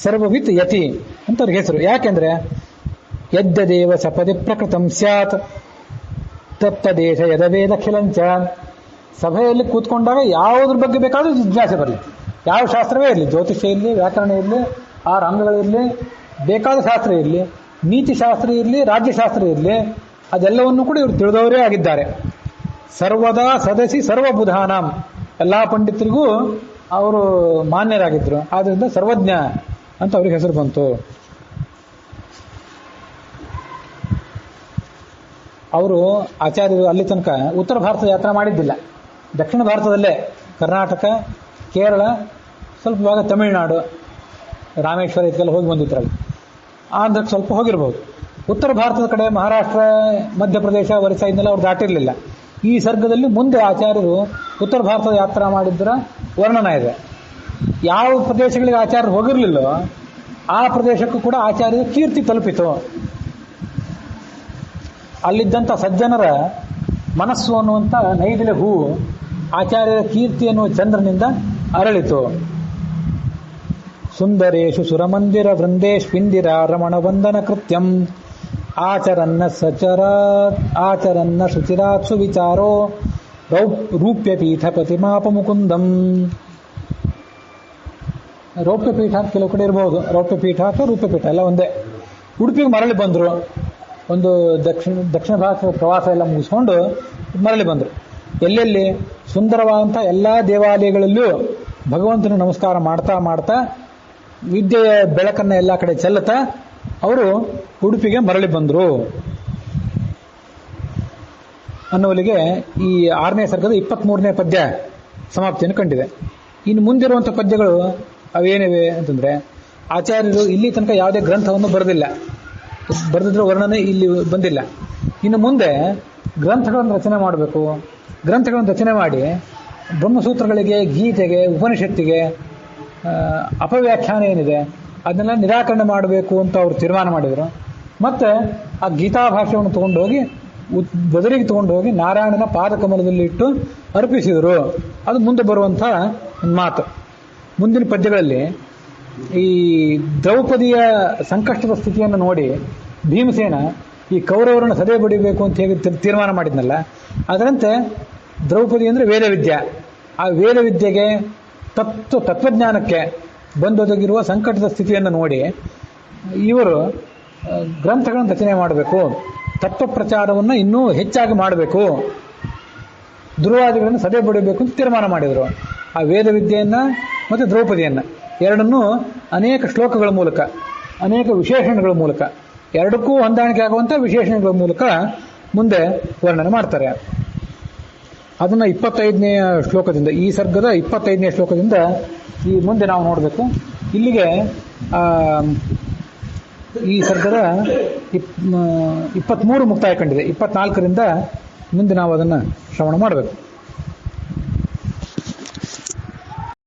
ಸರ್ವವಿತ್ ಯತಿ ಅಂತ ಅವ್ರಿಗೆ ಹೆಸರು. ಯಾಕೆಂದ್ರೆ ಯದ್ಯದೇವ ಸಪದಿ ಪ್ರಕೃತಂ ಸ್ಯಾತ್ ತತ್ತದೇಶ ಯದವೇದ ಖಿಲಂಚ. ಸಭೆಯಲ್ಲಿ ಕೂತ್ಕೊಂಡಾಗ ಯಾವುದ್ರ ಬಗ್ಗೆ ಬೇಕಾದ್ರೂ ಜಿಜ್ಞಾಸೆ ಬರಲಿ, ಯಾವ ಶಾಸ್ತ್ರವೇ ಇರಲಿ, ಜ್ಯೋತಿಷ್ಯ ಇರಲಿ, ವ್ಯಾಕರಣ ಇರಲಿ, 6 ಅಂಗಗಳಿರಲಿ, ಬೇಕಾದ ಶಾಸ್ತ್ರ ಇರಲಿ, ನೀತಿಶಾಸ್ತ್ರ ಇರಲಿ, ರಾಜ್ಯಶಾಸ್ತ್ರ ಇರಲಿ, ಅದೆಲ್ಲವನ್ನೂ ಕೂಡ ಇವರು ತಿಳಿದವರೇ ಆಗಿದ್ದಾರೆ. ಸರ್ವದಾ ಸದಸಿ ಸರ್ವಬುಧಾನಾಂ, ಎಲ್ಲಾ ಪಂಡಿತರಿಗೂ ಅವರು ಮಾನ್ಯರಾಗಿದ್ರು. ಆದ್ರಿಂದ ಸರ್ವಜ್ಞ ಅಂತ ಅವ್ರಿಗೆ ಹೆಸರು ಬಂತು. ಅವರು ಆಚಾರ್ಯರು ಅಲ್ಲಿ ತನಕ ಉತ್ತರ ಭಾರತದ ಯಾತ್ರೆ ಮಾಡಿದ್ದಿಲ್ಲ, ದಕ್ಷಿಣ ಭಾರತದಲ್ಲೇ ಕರ್ನಾಟಕ, ಕೇರಳ, ಸ್ವಲ್ಪ ಭಾಗ ತಮಿಳುನಾಡು, ರಾಮೇಶ್ವರ ಇದಕ್ಕೆಲ್ಲ ಹೋಗಿ ಬಂದಿದ್ರಲ್ಲಿ. ಆಂಧ್ರಕ್ಕೆ ಸ್ವಲ್ಪ ಹೋಗಿರ್ಬೋದು. ಉತ್ತರ ಭಾರತದ ಕಡೆ ಮಹಾರಾಷ್ಟ್ರ, ಮಧ್ಯಪ್ರದೇಶ, ಒರಿಸ್ಸಾ ಇದನ್ನೆಲ್ಲ ಅವ್ರು ದಾಟಿರಲಿಲ್ಲ. ಈ ಸರ್ಗದಲ್ಲಿ ಮುಂದೆ ಆಚಾರ್ಯರು ಉತ್ತರ ಭಾರತದ ಯಾತ್ರಾ ಮಾಡಿದ್ದರ ವರ್ಣನ ಇದೆ. ಯಾವ ಪ್ರದೇಶಗಳಿಗೆ ಆಚಾರ್ಯರು ಹೋಗಿರಲಿಲ್ಲೋ ಆ ಪ್ರದೇಶಕ್ಕೂ ಕೂಡ ಆಚಾರ್ಯರ ಕೀರ್ತಿ ತಲುಪಿತು. ಅಲ್ಲಿದ್ದಂಥ ಸಜ್ಜನರ ಮನಸ್ಸು ಅನ್ನುವಂಥ ನೈದಿಲೆ ಹೂವು ಆಚಾರ್ಯರ ಕೀರ್ತಿ ಎನ್ನುವ ಚಂದ್ರನಿಂದ ಅರಳಿತು. ಸುಂದರೇಶು ಸುರಮಂದಿರ ವೃಂದೇಶ್ವಿಂದಿರ ರಮಣ ವಂದನ ಕೃತ್ಯಂ ಆಚರನ್ನ ಸುಚಿರಾತ್ ಸುವಿಚಾರೋ ರೂಪ್ಯಪೀಠ ಪ್ರತಿಮಾಪ ಮುಕುಂದಂ. ರೌಪ್ಯಪೀಠ ಅಂತ ಕೆಲವು ಕಡೆ ಇರಬಹುದು, ರೌಪ್ಯಪೀಠ ಅಥವಾ ರೂಪ್ಯಪೀಠ ಎಲ್ಲ ಒಂದೇ. ಉಡುಪಿಗೆ ಮರಳಿ ಬಂದರು. ಒಂದು ದಕ್ಷಿಣ ಭಾರತದ ಪ್ರವಾಸ ಎಲ್ಲ ಮುಗಿಸ್ಕೊಂಡು ಮರಳಿ ಬಂದರು. ಎಲ್ಲೆಲ್ಲಿ ಸುಂದರವಾದಂಥ ಎಲ್ಲ ದೇವಾಲಯಗಳಲ್ಲೂ ಭಗವಂತನ ನಮಸ್ಕಾರ ಮಾಡ್ತಾ ಮಾಡ್ತಾ ವಿದ್ಯೆಯ ಬೆಳಕನ್ನು ಎಲ್ಲ ಕಡೆ ಚೆಲ್ಲುತ್ತಾ ಅವರು ಉಡುಪಿಗೆ ಮರಳಿ ಬಂದರು ಅನ್ನುವಲ್ಲಿಗೆ ಈ 6ನೇ ಸರ್ಗದ 23ನೇ ಪದ್ಯ ಸಮಾಪ್ತಿಯನ್ನು ಕಂಡಿದೆ. ಇನ್ನು ಮುಂದಿರುವಂಥ ಪದ್ಯಗಳು ಅವೇನಿವೆ ಅಂತಂದರೆ, ಆಚಾರ್ಯರು ಇಲ್ಲಿ ತನಕ ಯಾವುದೇ ಗ್ರಂಥವನ್ನು ಬರೆದಿದ್ರೆ ವರ್ಣನೆ ಇಲ್ಲಿ ಬಂದಿಲ್ಲ. ಇನ್ನು ಮುಂದೆ ಗ್ರಂಥಗಳನ್ನು ರಚನೆ ಮಾಡಬೇಕು. ಗ್ರಂಥಗಳನ್ನು ರಚನೆ ಮಾಡಿ ಬ್ರಹ್ಮಸೂತ್ರಗಳಿಗೆ, ಗೀತೆಗೆ, ಉಪನಿಷತ್ತಿಗೆ ಅಪವ್ಯಾಖ್ಯಾನ ಏನಿದೆ ಅದನ್ನೆಲ್ಲ ನಿರಾಕರಣೆ ಮಾಡಬೇಕು ಅಂತ ಅವರು ತೀರ್ಮಾನ ಮಾಡಿದರು. ಮತ್ತು ಆ ಗೀತಾ ಭಾಷ್ಯವನ್ನು ತಗೊಂಡೋಗಿ ಬದಲಿಗೆ ತಗೊಂಡೋಗಿ ನಾರಾಯಣನ ಪಾದಕಮಲದಲ್ಲಿ ಇಟ್ಟು ಅರ್ಪಿಸಿದರು. ಅದು ಮುಂದೆ ಬರುವಂಥ ಒಂದು ಮಾತು. ಮುಂದಿನ ಪದ್ಯಗಳಲ್ಲಿ ಈ ದ್ರೌಪದಿಯ ಸಂಕಷ್ಟದ ಸ್ಥಿತಿಯನ್ನು ನೋಡಿ ಭೀಮಸೇನ ಈ ಕೌರವರನ್ನು ಸದೆ ಬಡಿಬೇಕು ಅಂತ ಹೇಗೆ ತೀರ್ಮಾನ ಮಾಡಿದ್ನಲ್ಲ, ಅದರಂತೆ ದ್ರೌಪದಿ ಅಂದರೆ ವೇದವಿದ್ಯೆ. ಆ ವೇದವಿದ್ಯೆಗೆ ತತ್ವಜ್ಞಾನಕ್ಕೆ ಬಂದೊದಗಿರುವ ಸಂಕಟದ ಸ್ಥಿತಿಯನ್ನು ನೋಡಿ ಇವರು ಗ್ರಂಥಗಳನ್ನು ರಚನೆ ಮಾಡಬೇಕು, ತತ್ವ ಪ್ರಚಾರವನ್ನು ಇನ್ನೂ ಹೆಚ್ಚಾಗಿ ಮಾಡಬೇಕು, ದುರ್ವಾದಿಗಳನ್ನು ಸದೆ ಬಡಿಬೇಕು ಅಂತ ತೀರ್ಮಾನ ಮಾಡಿದರು. ಆ ವೇದವಿದ್ಯೆಯನ್ನು ಮತ್ತು ದ್ರೌಪದಿಯನ್ನು ಎರಡನ್ನೂ ಅನೇಕ ಶ್ಲೋಕಗಳ ಮೂಲಕ, ಅನೇಕ ವಿಶೇಷಣಗಳ ಮೂಲಕ, ಎರಡಕ್ಕೂ ಹೊಂದಾಣಿಕೆ ಆಗುವಂಥ ವಿಶೇಷಣಗಳ ಮೂಲಕ ಮುಂದೆ ವರ್ಣನೆ ಮಾಡ್ತಾರೆ. ಅದನ್ನು 25ನೇ ಶ್ಲೋಕದಿಂದ, ಈ ಸರ್ಗದ 25ನೇ ಶ್ಲೋಕದಿಂದ ಈ ಮುಂದೆ ನಾವು ನೋಡಬೇಕು. ಇಲ್ಲಿಗೆ ಈ ಸರ್ಗದ 23 ಮುಕ್ತಾಯ ಕಂಡಿದೆ. 24ರಿಂದ ಮುಂದೆ ನಾವು ಅದನ್ನು ಶ್ರವಣ ಮಾಡಬೇಕು.